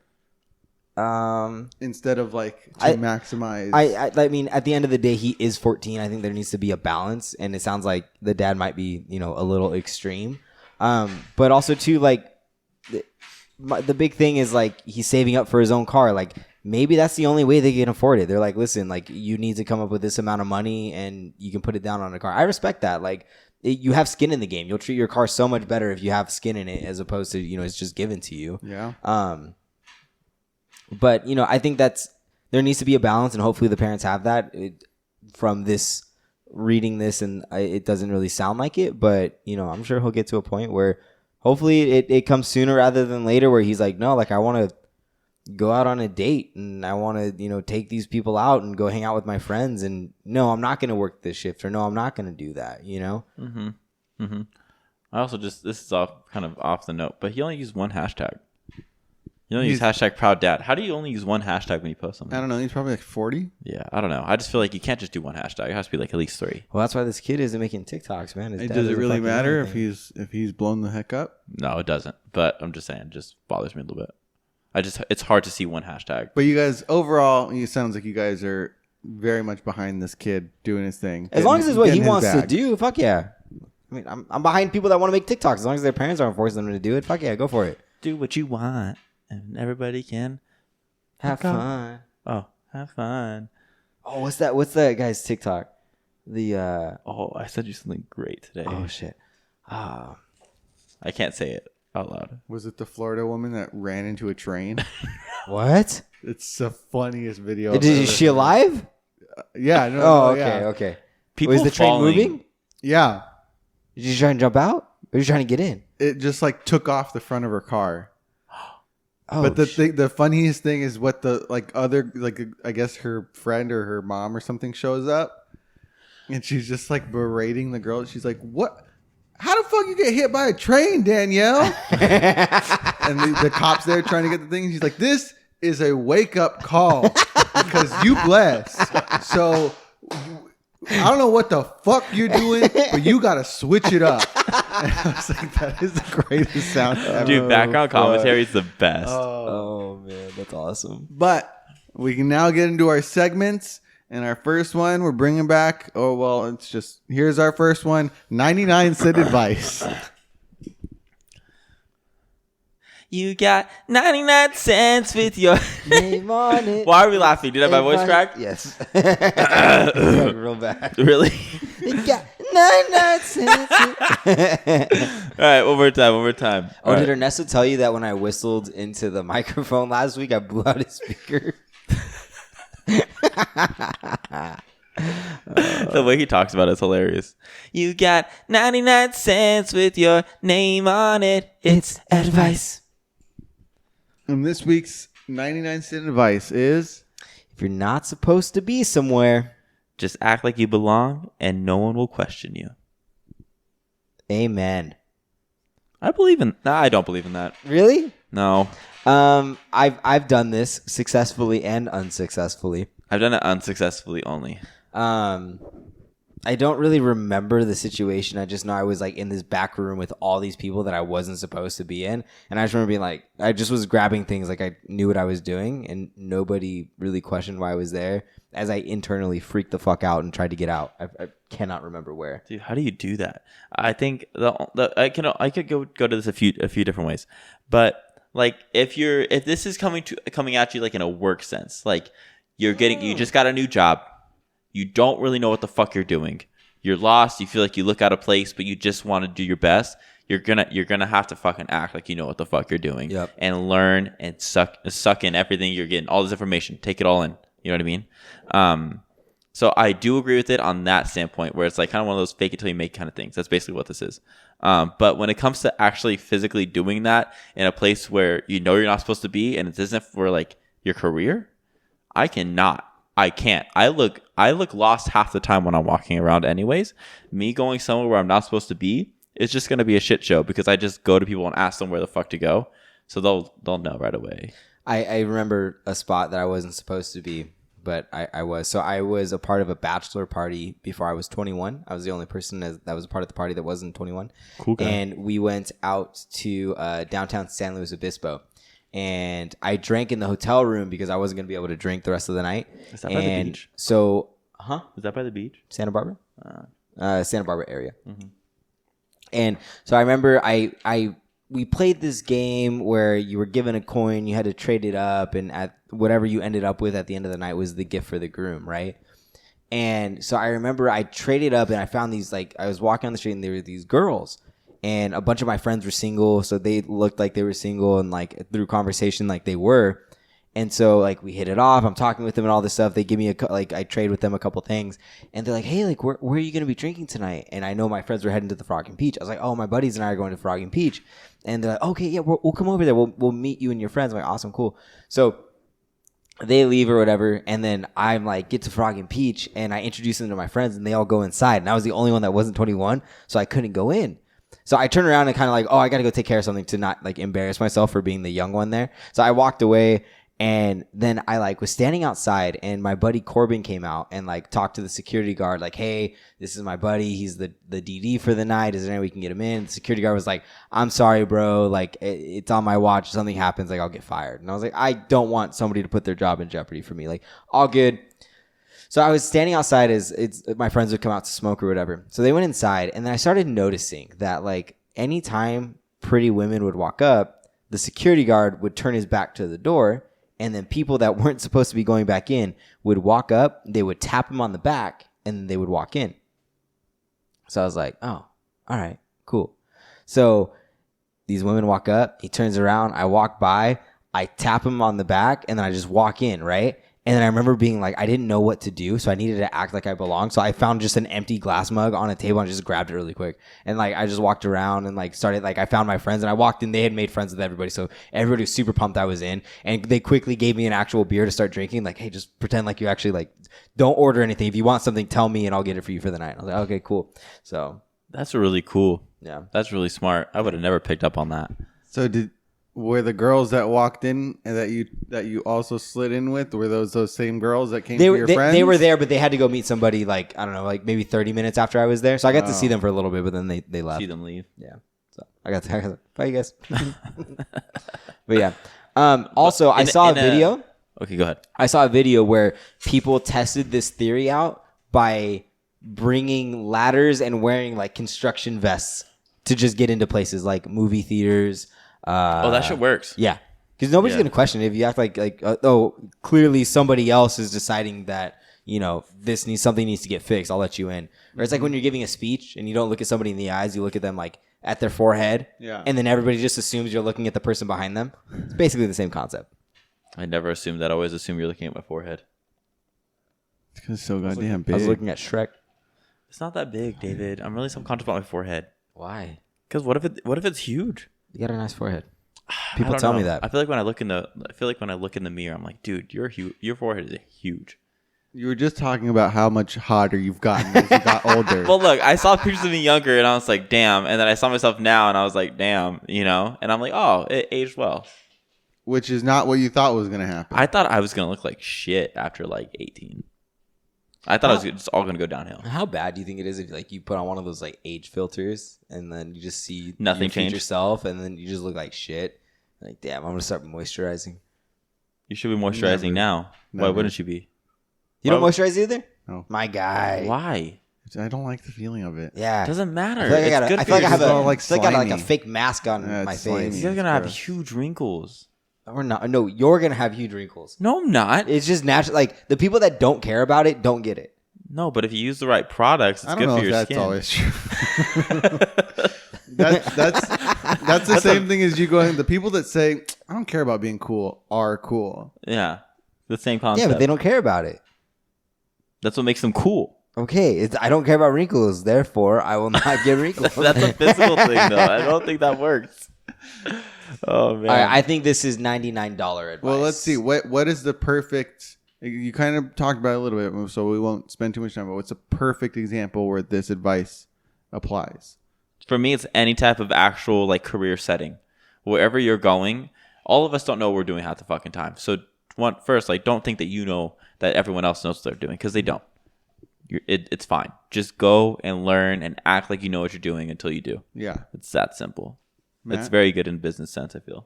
Instead of like to maximize. I mean, at the end of the day, he is 14. I think there needs to be a balance, and it sounds like the dad might be a little extreme. But also too, like the big thing is like he's saving up for his own car. Like maybe that's the only way they can afford it. They're like, listen, like you need to come up with this amount of money and you can put it down on a car. I respect that. Like you have skin in the game. You'll treat your car so much better if you have skin in it as opposed to, it's just given to you. Yeah. But I think there needs to be a balance, and hopefully the parents have that from this. Reading this, and it doesn't really sound like it, but I'm sure he'll get to a point where hopefully it comes sooner rather than later, where he's like, no, like I want to go out on a date and I want to take these people out and go hang out with my friends, and no, I'm not going to work this shift, or no, I'm not going to do that. I also this is kind of off the note, but he only used one hashtag. You only use hashtag proud dad. How do you only use one hashtag when you post something? I don't know. He's probably like 40. Yeah, I don't know. I just feel like you can't just do one hashtag. It has to be like at least 3. Well, that's why this kid isn't making TikToks, man. Does it really matter if he's blown the heck up? No, it doesn't. But I'm just saying, it just bothers me a little bit. It's hard to see one hashtag. But you guys, overall, it sounds like you guys are very much behind this kid doing his thing. As long as it's what he wants to do, fuck yeah. I mean, I'm behind people that want to make TikToks. As long as their parents aren't forcing them to do it, fuck yeah, go for it. Do what you want. And everybody can have fun. Oh, have fun. Oh, what's that guy's TikTok? I said you something great today. Oh shit. I can't say it out loud. Was it the Florida woman that ran into a train? What? It's the funniest video. Is she alive? Yeah. No. Oh, okay, okay. People was the train moving? Yeah. Did you try and jump out? Or were you trying to get in? It just like took off the front of her car. Oh, but the funniest thing is what the I guess her friend or her mom or something shows up, and she's just like berating the girl. She's like, "What? How the fuck you get hit by a train, Danielle?" And the cops there trying to get the thing. She's like, "This is a wake up call because you blessed. So I don't know what the fuck you're doing, but you got to switch it up." And I was like, that is the greatest sound ever. Dude, background commentary is the best. Oh, man, that's awesome. But we can now get into our segments. And our first one, we're bringing back, here's our first one, 99-cent advice. You got 99 cents with your name on it. Why are we laughing? Did I have my voice crack? Yes. Real bad. Really? You got 99 cents. All right, one more time. Oh, All did right. Ernesto tell you that when I whistled into the microphone last week, I blew out his speaker? The way he talks about it is hilarious. You got 99 cents with your name on it. It's advice. And this week's 99-cent advice is... if you're not supposed to be somewhere, Just act like you belong, and no one will question you. Amen. I believe in. Nah, I don't believe in that. Really? No, I've done this successfully and unsuccessfully. I've done it unsuccessfully only. I don't really remember the situation. I just know I was like in this back room with all these people that I wasn't supposed to be in. And I just remember being like, I just was grabbing things like I knew what I was doing and nobody really questioned why I was there as I internally freaked the fuck out and tried to get out. I cannot remember where. Dude, how do you do that? I think I could go to this a few different ways. But like if this is coming at you like in a work sense, like you just got a new job. You don't really know what the fuck you're doing. You're lost. You feel like you look out of place, but you just want to do your best. You're gonna have to fucking act like you know what the fuck you're doing. Yep. And learn and suck in everything you're getting, all this information. Take it all in. You know what I mean? So I do agree with it on that standpoint, where it's like kind of one of those fake it till you make kind of things. That's basically what this is. But when it comes to actually physically doing that in a place where you know you're not supposed to be, and it isn't for like your career, I can't. I look lost half the time when I'm walking around anyways. Me going somewhere where I'm not supposed to be, it's just going to be a shit show because I just go to people and ask them where the fuck to go. So they'll know right away. I remember a spot that I wasn't supposed to be, but I was. So I was a part of a bachelor party before I was 21. I was the only person that was a part of the party that wasn't 21. Cool guy. And we went out to downtown San Luis Obispo. And I drank in the hotel room because I wasn't going to be able to drink the rest of the night. Is that by the beach? So, Is that by the beach? Santa Barbara? Santa Barbara area. Mm-hmm. And so I remember we played this game where you were given a coin, you had to trade it up, and at whatever you ended up with at the end of the night was the gift for the groom, right? And so I remember I traded up and I found these, like, I was walking on the street and there were these girls. And a bunch of my friends were single, so they looked like they were single, and like through conversation, like they were. And so like we hit it off. I'm talking with them and all this stuff. They give me I trade with them a couple things, and they're like, "Hey, like where are you gonna be drinking tonight?" And I know my friends were heading to the Frog and Peach. I was like, "Oh, my buddies and I are going to Frog and Peach," and they're like, "Okay, yeah, we'll come over there. We'll meet you and your friends." I'm like, "Awesome, cool." So they leave or whatever, and then I'm like, get to Frog and Peach, and I introduce them to my friends, and they all go inside, and I was the only one that wasn't 21, so I couldn't go in. So I turned around and kind of like, oh, I got to go take care of something to not like embarrass myself for being the young one there. So I walked away, and then I like was standing outside, and my buddy Corbin came out and like talked to the security guard, like, hey, this is my buddy. He's the DD for the night. Is there any way we can get him in? The security guard was like, I'm sorry, bro. Like it's on my watch. If something happens, like I'll get fired. And I was like, I don't want somebody to put their job in jeopardy for me. Like all good. So I was standing outside as my friends would come out to smoke or whatever. So they went inside, and then I started noticing that like anytime pretty women would walk up, the security guard would turn his back to the door, and then people that weren't supposed to be going back in would walk up, they would tap him on the back, and then they would walk in. So I was like, oh, all right, cool. So these women walk up, he turns around, I walk by, I tap him on the back, and then I just walk in, right? And then I remember being like, I didn't know what to do, so I needed to act like I belonged. So I found just an empty glass mug on a table and just grabbed it really quick. And like I just walked around and like started, like I found my friends, and I walked in. They had made friends with everybody, so everybody was super pumped I was in. And they quickly gave me an actual beer to start drinking. Like, hey, just pretend like you actually like don't order anything. If you want something, tell me and I'll get it for you for the night. I was like, okay, cool. So that's really cool. Yeah, that's really smart. I would have never picked up on that. So were the girls that walked in and that you also slid in with, were those same girls that came to your friends? They were there, but they had to go meet somebody like, I don't know, like maybe 30 minutes after I was there. So I got to see them for a little bit, but then they left. See them leave. Yeah. So I got to bye, you guys. But yeah. Also, I saw a video. Okay, go ahead. I saw a video where people tested this theory out by bringing ladders and wearing like construction vests to just get into places like movie theaters. That shit works. Yeah, because nobody's gonna question it if you act like clearly somebody else is deciding that something needs to get fixed. I'll let you in. Or it's like when you're giving a speech and you don't look at somebody in the eyes, you look at them like at their forehead. Yeah. And then everybody just assumes you're looking at the person behind them. It's basically the same concept. I never assumed that. I always assume you're looking at my forehead. It's because it's so goddamn big. I was looking at Shrek. It's not that big, David. I'm really self-conscious about my forehead. Why? Because what if it's huge? You got a nice forehead. People tell me that. I feel like when I look in the mirror, I'm like, dude, your forehead is huge. You were just talking about how much hotter you've gotten as you got older. Well, look, I saw pictures of me younger, and I was like, damn. And then I saw myself now, and I was like, damn, you know? And I'm like, oh, it aged well. Which is not what you thought was going to happen. I thought I was going to look like shit after like 18. I thought it was just all going to go downhill. How bad do you think it is if like you put on one of those like age filters and then you just see Nothing your changed. future self and then you just look like shit? Like, damn, I'm going to start moisturizing. You should be moisturizing Never. now. Why Never. wouldn't you be? You don't moisturize either? No. My guy. Why? I don't like the feeling of it. Yeah. It doesn't matter. I feel like It's good I for feel like I your have It's a, all like I feel like I got like a slimy. fake mask on Yeah, it's my slimy. face. You're going to have gross. huge wrinkles. Or not? No, you're gonna have huge wrinkles. No, I'm not. It's just natural. Like the people that don't care about it don't get it. No, but if you use the right products, it's I good don't know for if your that's skin. always true. That's the same thing as you going. The people that say I don't care about being cool are cool. Yeah. The same concept. Yeah, but they don't care about it. That's what makes them cool. Okay, I don't care about wrinkles, therefore I will not get wrinkles. That's a physical thing, though. I don't think that works. Oh, man. All right, I think this is $99 advice. Well, let's see. What is the perfect? You kind of talked about it a little bit, so we won't spend too much time. But what's a perfect example where this advice applies? For me, it's any type of actual like career setting. Wherever you're going, all of us don't know what we're doing half the fucking time. So first, like, don't think that you know that everyone else knows what they're doing, because they don't. It's fine. Just go and learn and act like you know what you're doing until you do. Yeah, It's that simple. Matt? It's very good in business sense, I feel.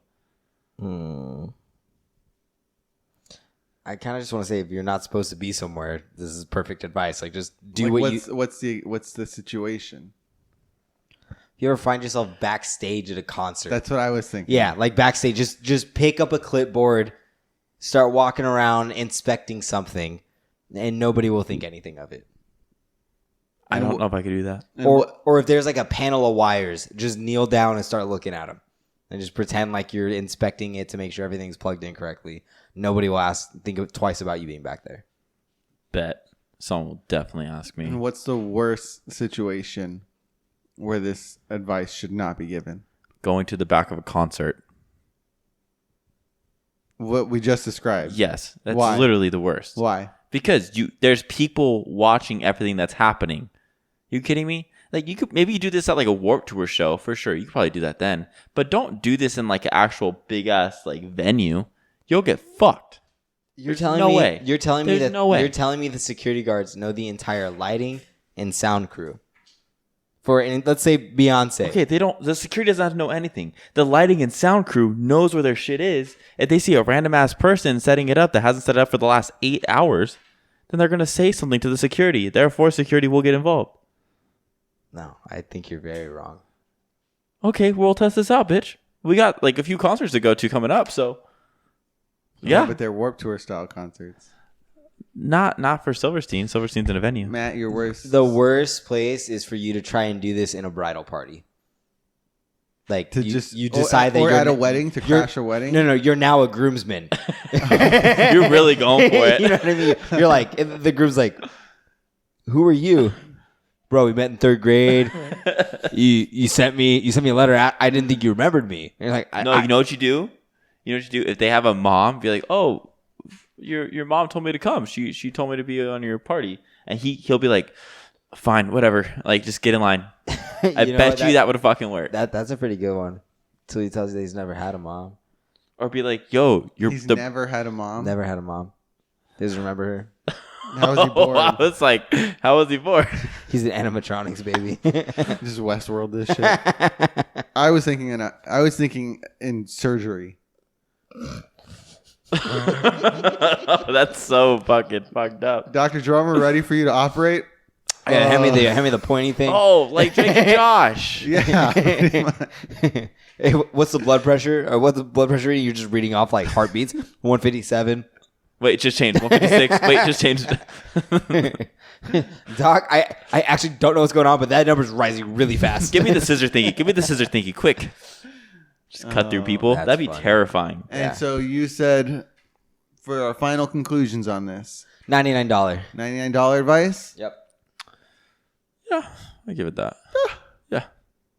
I kind of just want to say, if you're not supposed to be somewhere, this is perfect advice. Like, just do Like, what you. what's the situation? You ever find yourself backstage at a concert? That's what I was thinking. Yeah, like backstage. Just pick up a clipboard, start walking around inspecting something, and nobody will think anything of it. I don't know if I could do that. And Or if there's like a panel of wires, just kneel down and start looking at them, and just pretend like you're inspecting it to make sure everything's plugged in correctly. Nobody will think twice about you being back there. Bet someone will definitely ask me. And what's the worst situation where this advice should not be given? Going to the back of a concert. What we just described. Yes, that's Why? literally the worst. Why? Because there's people watching everything that's happening. You kidding me? Like, you could maybe you do this at like a Warped Tour show for sure. You could probably do that then, but don't do this in like an actual big ass like venue. You'll get fucked. You're There's telling no me way. you're telling me There's that no way. you're telling me the security guards know the entire lighting and sound crew. Let's say Beyonce. Okay, the security doesn't have to know anything. The lighting and sound crew knows where their shit is. If they see a random ass person setting it up that hasn't set it up for the last 8 hours, then they're gonna say something to the security. Therefore, security will get involved. No, I think you're very wrong. Okay, we'll test this out, bitch. We got like a few concerts to go to coming up, so yeah. But they're Warped Tour style concerts. Not for Silverstein. Silverstein's in a venue. Matt, your worst. The worst place is for you to try and do this in a bridal party. Like To you decide that or you're at a wedding to you're- crash a wedding. No, you're now a groomsman. You're really going for it. You know what I mean? You're like, and the groom's like, "Who are you, bro? We met in 3rd grade. You sent me a letter. I didn't think you remembered me." And you're like, No, you know what you do? You know what you do? If they have a mom, be like, "Oh, your mom told me to come. She told me to be on your party." And he'll be like, "Fine, whatever. Like, just get in line." I bet you that would have fucking worked. That's a pretty good one. Until he tells you that he's never had a mom. Or be like, "Yo, He's never had a mom. Never had a mom. Doesn't remember her. How was he born? I was like, how was he born? He's an animatronics baby. Just Westworld this shit. I was thinking in surgery. That's so fucking fucked up. Dr. Drummer, ready for you to operate? Yeah, hand me the pointy thing. Oh, like Drake and Josh. Yeah. Hey, what's the blood pressure? Or what's the blood pressure reading? You're just reading off like heartbeats. 157. Wait, it just changed. 156. Wait, it just changed. Doc, I actually don't know what's going on, but that number's rising really fast. Give me the scissor thingy. Give me the scissor thingy. Quick. Just cut through people. that's That'd be funny. terrifying. And Yeah. so you said, for our final conclusions on this, $99. $99 advice? Yep. Yeah, I give it that. Yeah.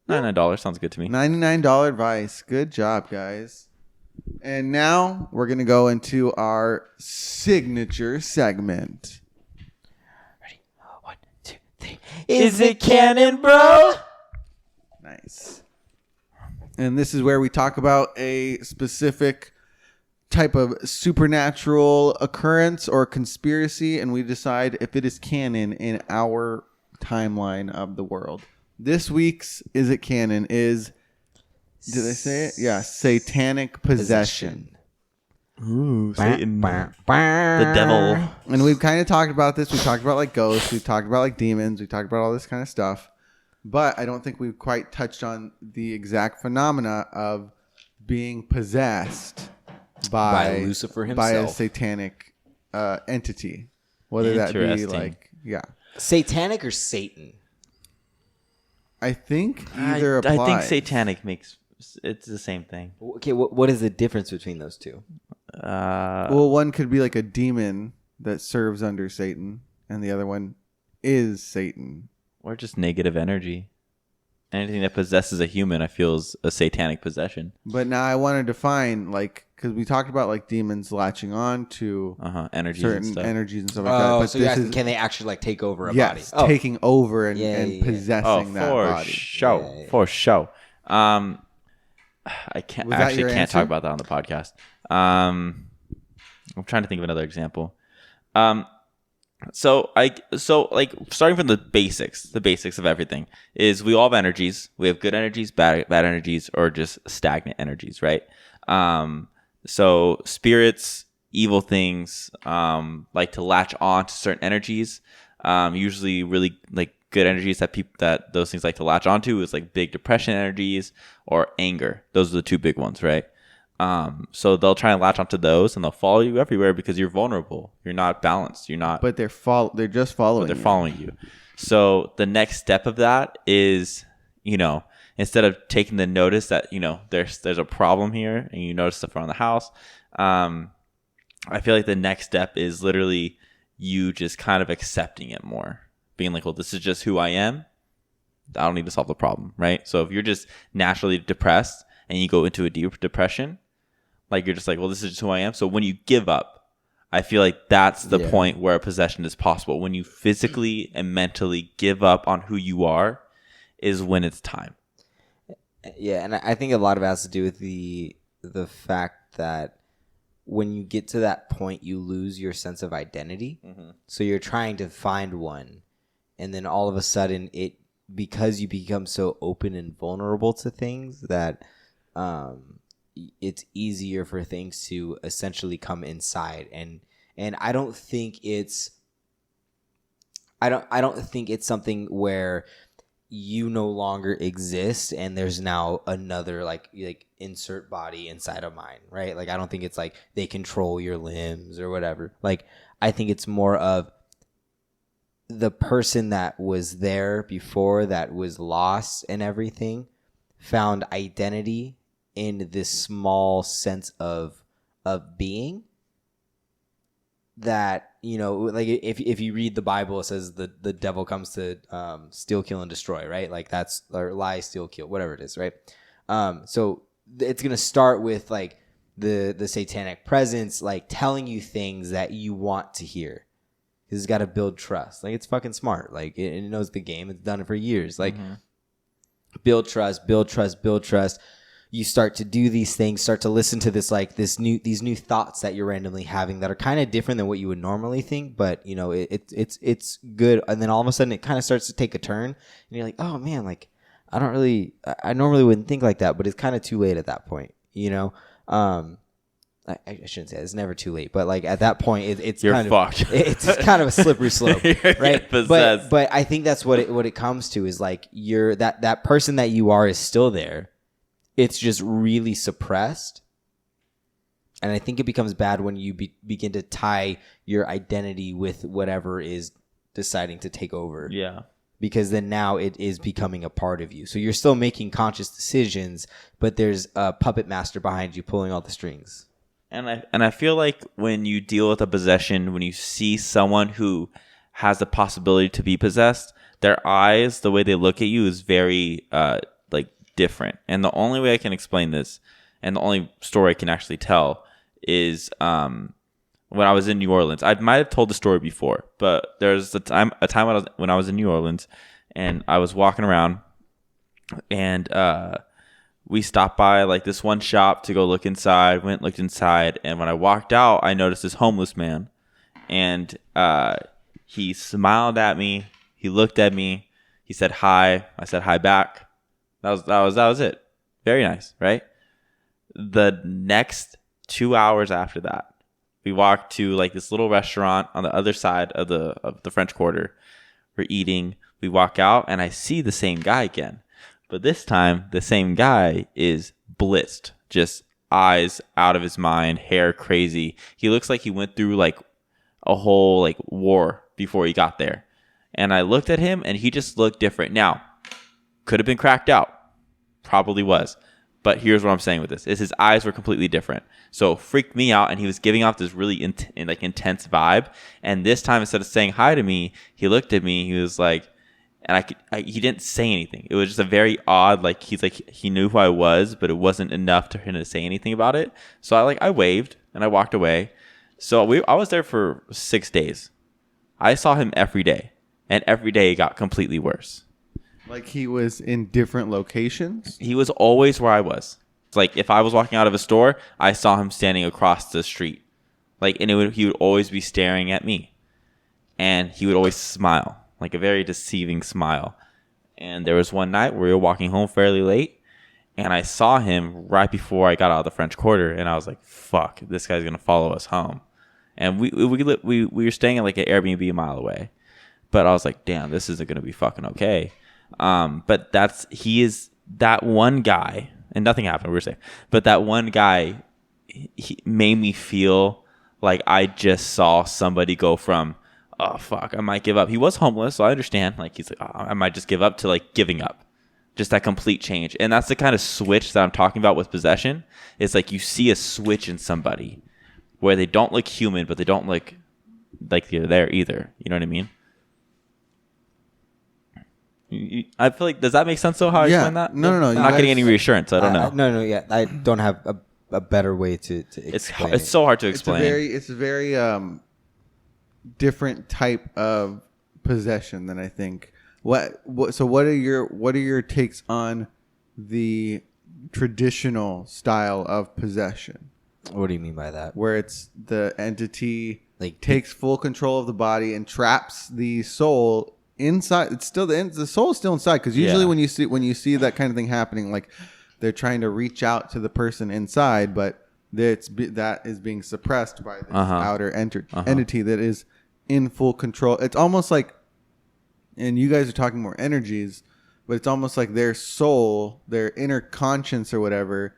$99 sounds good to me. $99 advice. Good job, guys. And now we're going to go into our signature segment. Is it canon, bro? Nice. And this is where we talk about a specific type of supernatural occurrence or conspiracy, and we decide if it is canon in our timeline of the world. This week's Is It Canon is, did I say it? Yeah, Satanic Possession. Ooh, Satan. The devil. And we've kind of talked about this. We talked about like ghosts. We've talked about like demons. We talked about all this kind of stuff. But I don't think we've quite touched on the exact phenomena of being possessed by Lucifer himself. by a satanic entity. Whether that be Interesting. like, yeah. Satanic or Satan? I think either I applies. think satanic makes it's the same thing. Okay, what is the difference between those two? Well, one could be like a demon that serves under Satan, and the other one is Satan. Or just negative energy. Anything that possesses a human, I feel, is a satanic possession. But now I want to define, like, because we talked about like demons latching on to Energies and certain stuff. energies and stuff like that. But so you're asking, can they actually like take over a yes, body? taking over and, Yeah, and yeah. possessing that for body. show. Yeah. For show. I can't Was that actually your can't answer? talk about that on the podcast. I'm trying to think of another example. So like starting from the basics of everything is we all have energies. We have good energies, bad energies, or just stagnant energies, right? So spirits, evil things, like to latch on to certain energies. Usually really like good energies that those things like to latch onto is like big depression energies or anger. Those are the two big ones, right? So they'll try and latch onto those, and they'll follow you everywhere because you're vulnerable. You're not balanced. You're not. But they're just following. They're you. following you. So the next step of that is, instead of taking the notice that there's a problem here, and you notice stuff around the house, I feel like the next step is literally you just kind of accepting it more, being like, well, this is just who I am. I don't need to solve the problem, right? So if you're just naturally depressed and you go into a deep depression, like you're just like, well, this is just who I am. So when you give up, I feel like that's the point where a possession is possible. When you physically and mentally give up on who you are is when it's time. Yeah, and I think a lot of it has to do with the fact that when you get to that point, you lose your sense of identity. Mm-hmm. So you're trying to find one, and then all of a sudden, because you become so open and vulnerable to things that it's easier for things to essentially come inside. And I don't think it's something where you no longer exist and there's now another like insert body inside of mine, right? Like I don't think it's like they control your limbs or whatever. Like I think it's more of the person that was there before, that was lost and everything, found identity in this small sense of being that, like if you read the Bible, it says the devil comes to steal, kill, and destroy, right? Like that's, or lie, steal, kill, whatever it is, right? So it's going to start with like the satanic presence, like telling you things that you want to hear. It's got to build trust. Like it's fucking smart. Like it knows the game. It's done it for years. Like build trust. You start to do these things, start to listen to these new thoughts that you're randomly having that are kind of different than what you would normally think, but it's good. And then all of a sudden it kind of starts to take a turn and you're like, oh man, like I normally wouldn't think like that, but it's kind of too late at that point, I shouldn't say it. It's never too late, but like at that point, it's You're kind fucked. of it's kind of a slippery slope, right? Possessed. But I think that's what it comes to is like you're that person that you are is still there. It's just really suppressed, and I think it becomes bad when you begin to tie your identity with whatever is deciding to take over. Yeah. Because then now it is becoming a part of you. So you're still making conscious decisions, but there's a puppet master behind you pulling all the strings. And I feel like when you deal with a possession, when you see someone who has the possibility to be possessed, their eyes, the way they look at you is very like different. And the only way I can explain this, and the only story I can actually tell, is when I was in New Orleans. I might have told the story before, but there's a time when I was in New Orleans, and I was walking around, and we stopped by like this one shop to go look inside. Looked inside, and when I walked out, I noticed this homeless man, and he smiled at me. He looked at me. He said hi. I said hi back. That was it. Very nice, right? The next 2 hours after that, we walked to like this little restaurant on the other side of the French Quarter. We're eating. We walk out, and I see the same guy again. But this time, the same guy is blitzed, just eyes out of his mind, hair crazy. He looks like he went through like a whole like war before he got there. And I looked at him, and he just looked different. Now, could have been cracked out. Probably was. But here's what I'm saying with this, is his eyes were completely different. So it freaked me out, and he was giving off this really intense vibe. And this time, instead of saying hi to me, he looked at me. He was like, and he didn't say anything. It was just a very odd, like, he knew who I was, but it wasn't enough to him to say anything about it. So I waved, and I walked away. So I was there for 6 days. I saw him every day, and every day it got completely worse. Like he was in different locations? He was always where I was. It's like if I was walking out of a store, I saw him standing across the street. Like, and he would always be staring at me. And he would always smile, like a very deceiving smile. And there was one night where we were walking home fairly late, and I saw him right before I got out of the French Quarter, and I was like, fuck, this guy's going to follow us home. And we were staying at like an Airbnb a mile away. But I was like, damn, this isn't going to be fucking okay. But he is that one guy, and nothing happened, we were safe. But that one guy, he made me feel like I just saw somebody go from, oh fuck, I might give up. He was homeless, so I understand. Like he's like, oh, I might just give up, to like giving up. Just that complete change. And that's the kind of switch that I'm talking about with possession. It's like you see a switch in somebody where they don't look human, but they don't look like they're there either. You know what I mean? I feel like, does that make sense though, how I explain that? No. I'm not getting any reassurance. I don't know. No, yeah. I don't have a better way to explain it's so hard to explain. It's a very different type of possession than I think. So what are your takes on the traditional style of possession? What do you mean by that? Where it's the entity Like takes full control of the body and traps the soul inside. It's still the soul is still inside, because usually when you see that kind of thing happening, like they're trying to reach out to the person inside, but that is being suppressed by this outer entity that is in full control. It's almost like, and you guys are talking more energies, but it's almost like their soul, their inner conscience or whatever,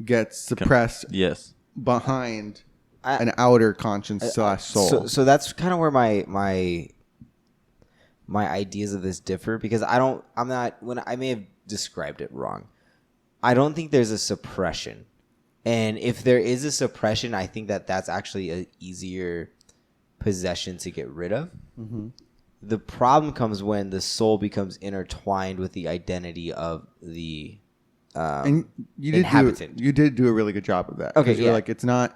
gets suppressed. Yes. Behind an outer conscience / soul. So that's kind of where my ideas of this differ, because I may have described it wrong. I don't think there's a suppression. And if there is a suppression, I think that's actually an easier possession to get rid of. Mm-hmm. The problem comes when the soul becomes intertwined with the identity of the and inhabitant. You did do a really good job of that. Okay, you're like, it's not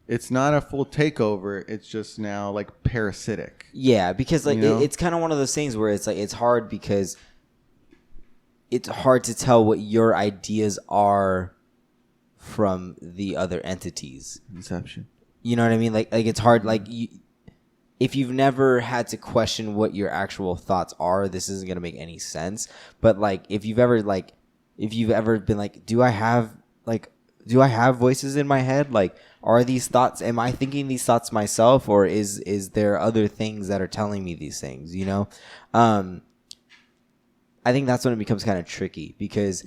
a full takeover. It's just now like parasitic. Yeah, because like it's kind of one of those things where it's like it's hard because it's hard to tell what your ideas are from the other entities. Inception. You know what I mean? Like it's hard. Like if you've never had to question what your actual thoughts are, this isn't gonna make any sense. But like if you've ever been like, do I have voices in my head? Like, are these thoughts, am I thinking these thoughts myself, or is there other things that are telling me these things, you know? I think that's when it becomes kind of tricky, because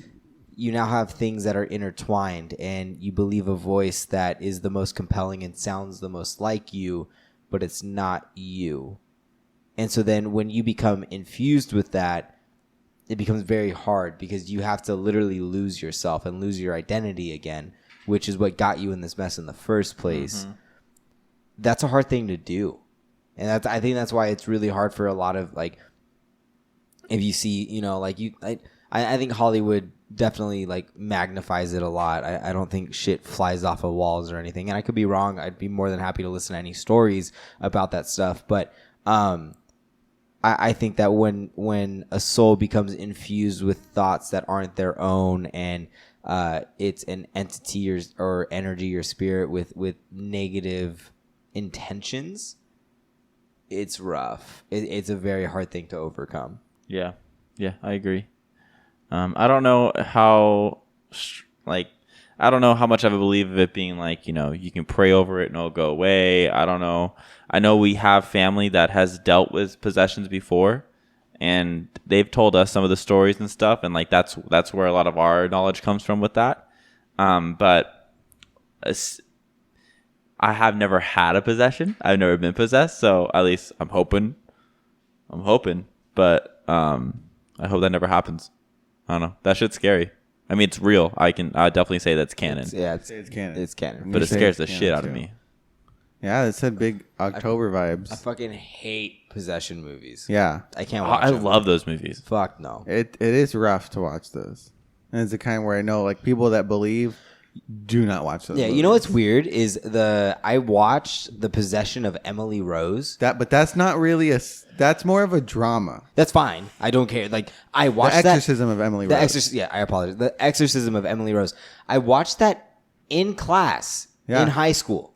you now have things that are intertwined, and you believe a voice that is the most compelling and sounds the most like you, but it's not you. And so then when you become infused with that, it becomes very hard, because you have to literally lose yourself and lose your identity again, which is what got you in this mess in the first place. Mm-hmm. That's a hard thing to do. And I think that's why it's really hard for a lot of, like, if you see, you know, like I think Hollywood definitely like magnifies it a lot. I don't think shit flies off of walls or anything. And I could be wrong. I'd be more than happy to listen to any stories about that stuff. But, I think that when a soul becomes infused with thoughts that aren't their own, and it's an entity or energy or spirit with negative intentions, it's rough. It's a very hard thing to overcome. Yeah, I agree. I don't know how I don't know how much I believe of it being like, you can pray over it and it'll go away. I don't know. I know we have family that has dealt with possessions before, and they've told us some of the stories and stuff, and like that's where a lot of our knowledge comes from with that. But I have never had a possession. I've never been possessed, so at least I'm hoping, but I hope that never happens. I don't know. That shit's scary. I mean, it's real. I definitely say that's canon. It's canon. It's canon. But it scares the shit out of me. Yeah, it said big October vibes. I fucking hate possession movies. Yeah, I can't watch I them. love those movies. Fuck no. it is rough to watch those, and it's the kind where I know like people that believe do not watch those. Yeah, movies. you know what's weird is I watched The Possession of Emily Rose. But that's not really that's more of a drama. That's fine. I don't care. Like I The watched Exorcism of Emily Rose. Yeah, I apologize. The Exorcism of Emily Rose. I watched that in class in high school.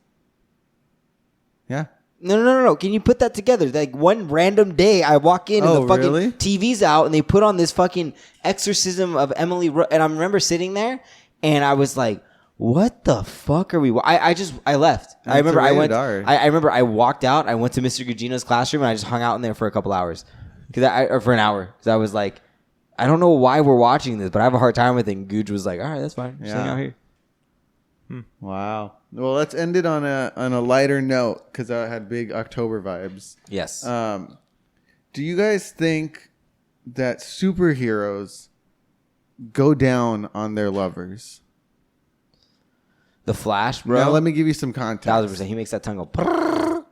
Yeah. No. Can you put that together? Like one random day, I walk in and the fucking really? TV's out, and they put on this fucking Exorcism of Emily Rose, and I remember sitting there, and I was like, "What the fuck are we?" I left. And I remember it's I went. rated R. I remember I walked out. I went to Mr. Gugino's classroom, and I just hung out in there for a couple hours, or for an hour, because I was like, I don't know why we're watching this, but I have a hard time with it. And Guj was like, "All right, that's fine. Just hang out here." Wow. Well, let's end it on a lighter note because I had big October vibes. Yes. Do you guys think that superheroes go down on their lovers? The Flash, bro. Now, let me give you some context. 1,000%. He makes that tongue go.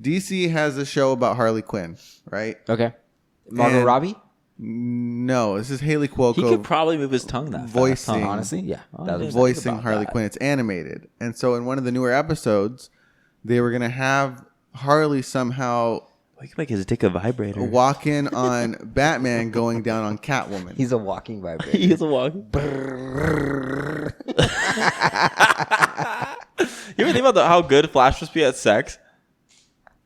DC has a show about Harley Quinn, right? Okay. Margot And- Robbie. No, this is Haley Cuoco. He could probably move his tongue that fast. voicing, Honestly, yeah. voicing Harley Quinn. It's animated, and so in one of the newer episodes, they were gonna have Harley somehow He could make his dick a vibrator. walk in on Batman going down on Catwoman. He's a walking vibrator. He's a walk. You ever think about how good Flash must be at sex?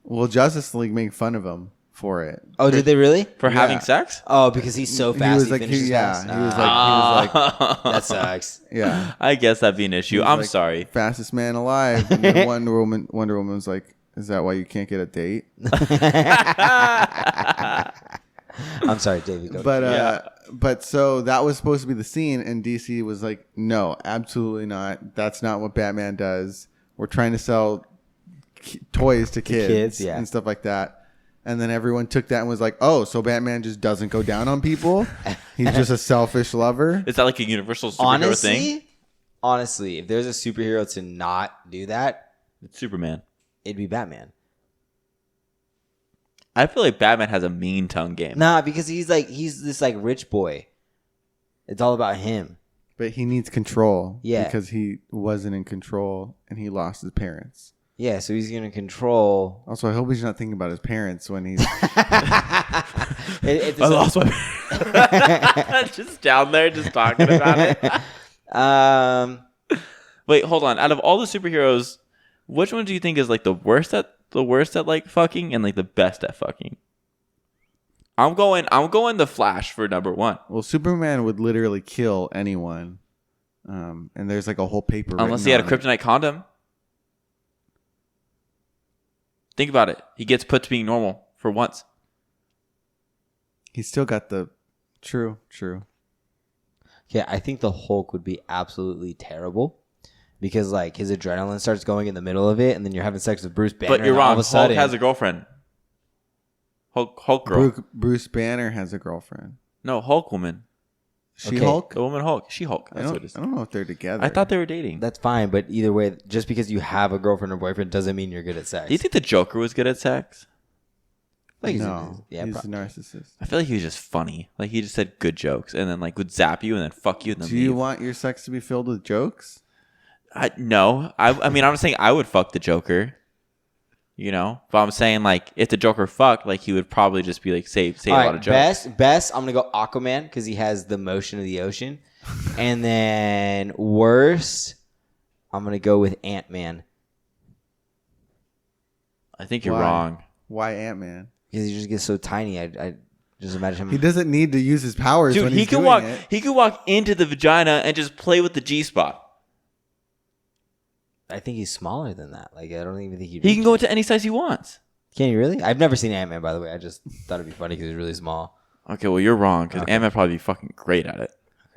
Well, Justice League made fun of him for it. Oh, did they really? For having sex? Oh, because he's so fast. He was like, finishes fast. he was like, that sucks. yeah. I guess that'd be an issue. I'm Like, sorry. fastest man alive. And then Wonder Woman was like, "Is that why you can't get a date?" I'm sorry, David. Go. But so that was supposed to be the scene, and DC was like, "No, absolutely not. That's not what Batman does. We're trying to sell toys to kids, yeah. and stuff like that." And then everyone took that and was like, "Oh, so Batman just doesn't go down on people? He's just a selfish lover?" Is that like a universal superhero thing? Honestly, if there's a superhero to not do that, It's Superman. it'd be Batman. I feel like Batman has a mean tongue game. Nah, because he's this like rich boy. It's all about him. But he needs control, Yeah. because he wasn't in control and he lost his parents. Yeah, so he's gonna control. Also, I hope he's not thinking about his parents when he's. I lost my just down there, just talking about it. Wait, hold on. Out of all the superheroes, which one do you think is like the worst at like fucking and like the best at fucking? I'm going the Flash for number one. Well, Superman would literally kill anyone, and there's like a whole paper. Unless he written had a on it. kryptonite condom. Think about it. He gets put to being normal for once. He's still got the true. Yeah, I think the Hulk would be absolutely terrible because like his adrenaline starts going in the middle of it, and then you're having sex with Bruce Banner. But you're and all wrong. of a Hulk sudden, has a girlfriend. Hulk girl. Bruce Banner has a girlfriend. No, Hulk woman. She-Hulk? The woman Hulk. She-Hulk. I That's what it is. don't know if they're together. I thought they were dating. That's fine, but either way, just because you have a girlfriend or boyfriend doesn't mean you're good at sex. Do you think the Joker was good at sex? Like, No, yeah, he's probably. a narcissist. I feel like he was just funny. Like he just said good jokes and then like would zap you and then fuck you and then Do you leave. want your sex to be filled with jokes? No. I mean, I'm not saying I would fuck the Joker. You know, but I'm saying like if the Joker fucked, like he would probably just be like say All a right, lot of jokes. best. I'm gonna go Aquaman because he has the motion of the ocean, and then worst, I'm gonna go with Ant-Man I think you're Why? wrong. Why Ant-Man? because he just gets so tiny. I just imagine him. He doesn't need to use his powers Dude, when he he's can doing walk. it. He could walk into the vagina and just play with the G spot. I think he's smaller than that. Like I don't even think He can go into any size he wants. Can you really? I've never seen Ant-Man, by the way. I just thought it'd be funny because he's really small. Okay, well you're wrong because Ant-Man probably be fucking great at it.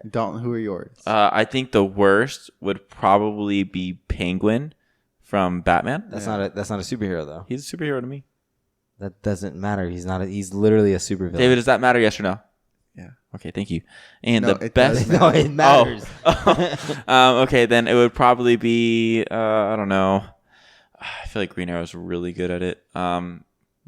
Dalton, who are yours? I think the worst would probably be Penguin from Batman. That's not a superhero though. He's a superhero to me. That doesn't matter. He's not. He's literally a supervillain. David, does that matter? Yes or no? Yeah. Okay, thank you. And No, the it best. does No, it matters. Okay, then it would probably be I don't know. I feel like Green Arrow's really good at it.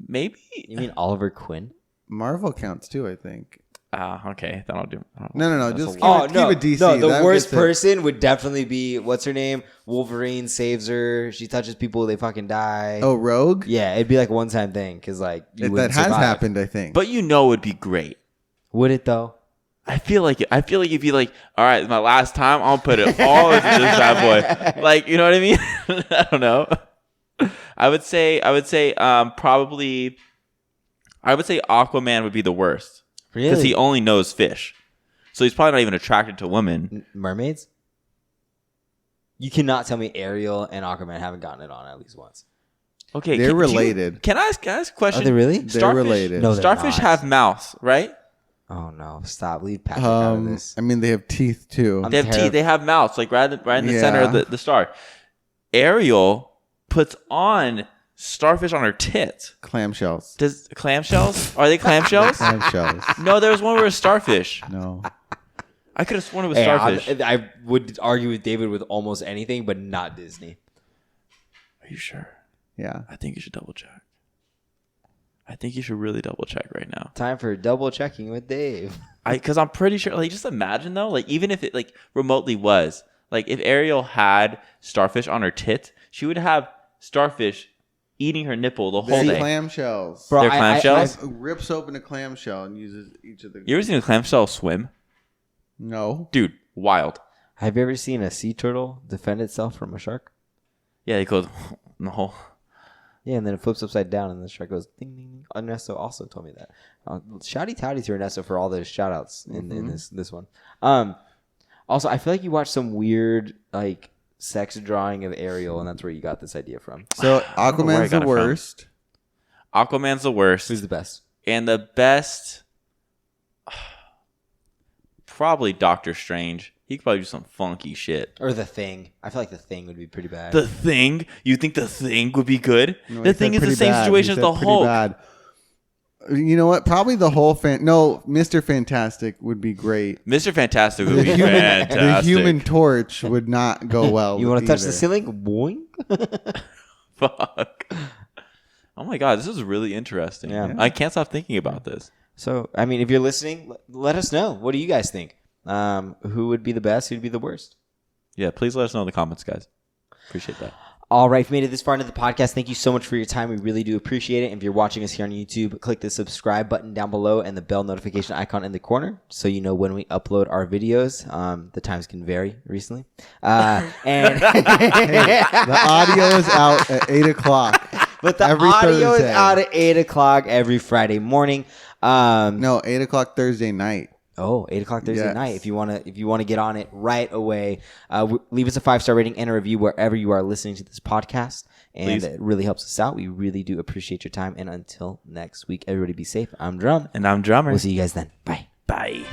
Maybe. You mean Oliver Quinn? Marvel counts too, I think. Okay, then I'll do. No. that's Just a keep lot. it, keep it DC. No, the That worst gets it. person would definitely be what's her name? Wolverine saves her. She touches people, they fucking die. Oh, Rogue? Yeah, it'd be like a one-time thing because like you That wouldn't has survive. happened, I think. But you know, it'd be great. Would it though? I feel like if you like, all right, my last time, I'll put it all into this bad boy. Like, you know what I mean? I don't know. I would say, probably, I would say Aquaman would be the worst because Really? he only knows fish, so he's probably not even attracted to women. Mermaids? You cannot tell me Ariel and Aquaman haven't gotten it on at least once. Okay, They're do you- related. Can I ask a question? Are they really? They're related. No, they're Starfish not. have mouths, right? Oh no! Stop! Leave Patrick out of this. I mean, they have teeth too. I'm They have terrib- teeth. They have mouths, like right in the center of Yeah. the star. Ariel puts on starfish on her tits. Clamshells. Does clamshells? Are they clamshells? Clamshells. No, there was one where it was starfish. No. I could have sworn it was Hey, starfish. I would argue with David with almost anything, but not Disney. Are you sure? Yeah. I think you should double check. I think you should really double check right now. Time for double checking with Dave. Because I'm pretty sure. Like, just imagine though. Like, even if it like remotely was like if Ariel had starfish on her tits, she would have starfish eating her nipple the whole They're day. clamshells. Bro, They're clamshells? Rips open a clamshell and uses each of the. You ever seen a clamshell swim? No. Dude, wild. Have you ever seen a sea turtle defend itself from a shark? Yeah, it goes in the hole. Yeah, and then it flips upside down, and the shark goes ding ding ding. Ernesto also told me that. Shouty touty to Ernesto for all the shout outs in this one. Also, I feel like you watched some weird like sex drawing of Ariel, and that's where you got this idea from. So know where I Aquaman's got the it from. worst. Aquaman's the worst. Who's the best? And the best, probably Doctor Strange. He could probably do some funky shit. Or the Thing? I feel like the Thing would be pretty bad. The Thing? You think the Thing would be good? No, the he Thing said is the pretty same bad. situation He as said the pretty Hulk. bad. You know what? Probably the whole No, Mr. Fantastic would be great. Mr. Fantastic would be The fantastic. Human Torch would not go well. you want to touch the either. ceiling? Boing. Fuck. Oh my god, this is really interesting. Yeah. I can't stop thinking about this. So, I mean, if you're listening, let us know. What do you guys think? Who would be the best? Who'd be the worst? Yeah, please let us know in the comments, guys. Appreciate that. All right, if you made it this far into the podcast, thank you so much for your time. We really do appreciate it. If you're watching us here on YouTube, click the subscribe button down below and the bell notification icon in the corner so you know when we upload our videos. The times can vary recently. And The audio is out at 8 o'clock. but the every audio is Thursday. out at 8 o'clock every Friday morning. No, 8 o'clock Thursday night. Oh, 8 o'clock Thursday Yes. night. If you wanna get on it right away, leave us a 5-star rating and a review wherever you are listening to this podcast, and Please. it really helps us out. We really do appreciate your time. And until next week, everybody be safe. I'm Drum. And I'm Drummer. We'll see you guys then. Bye. Bye.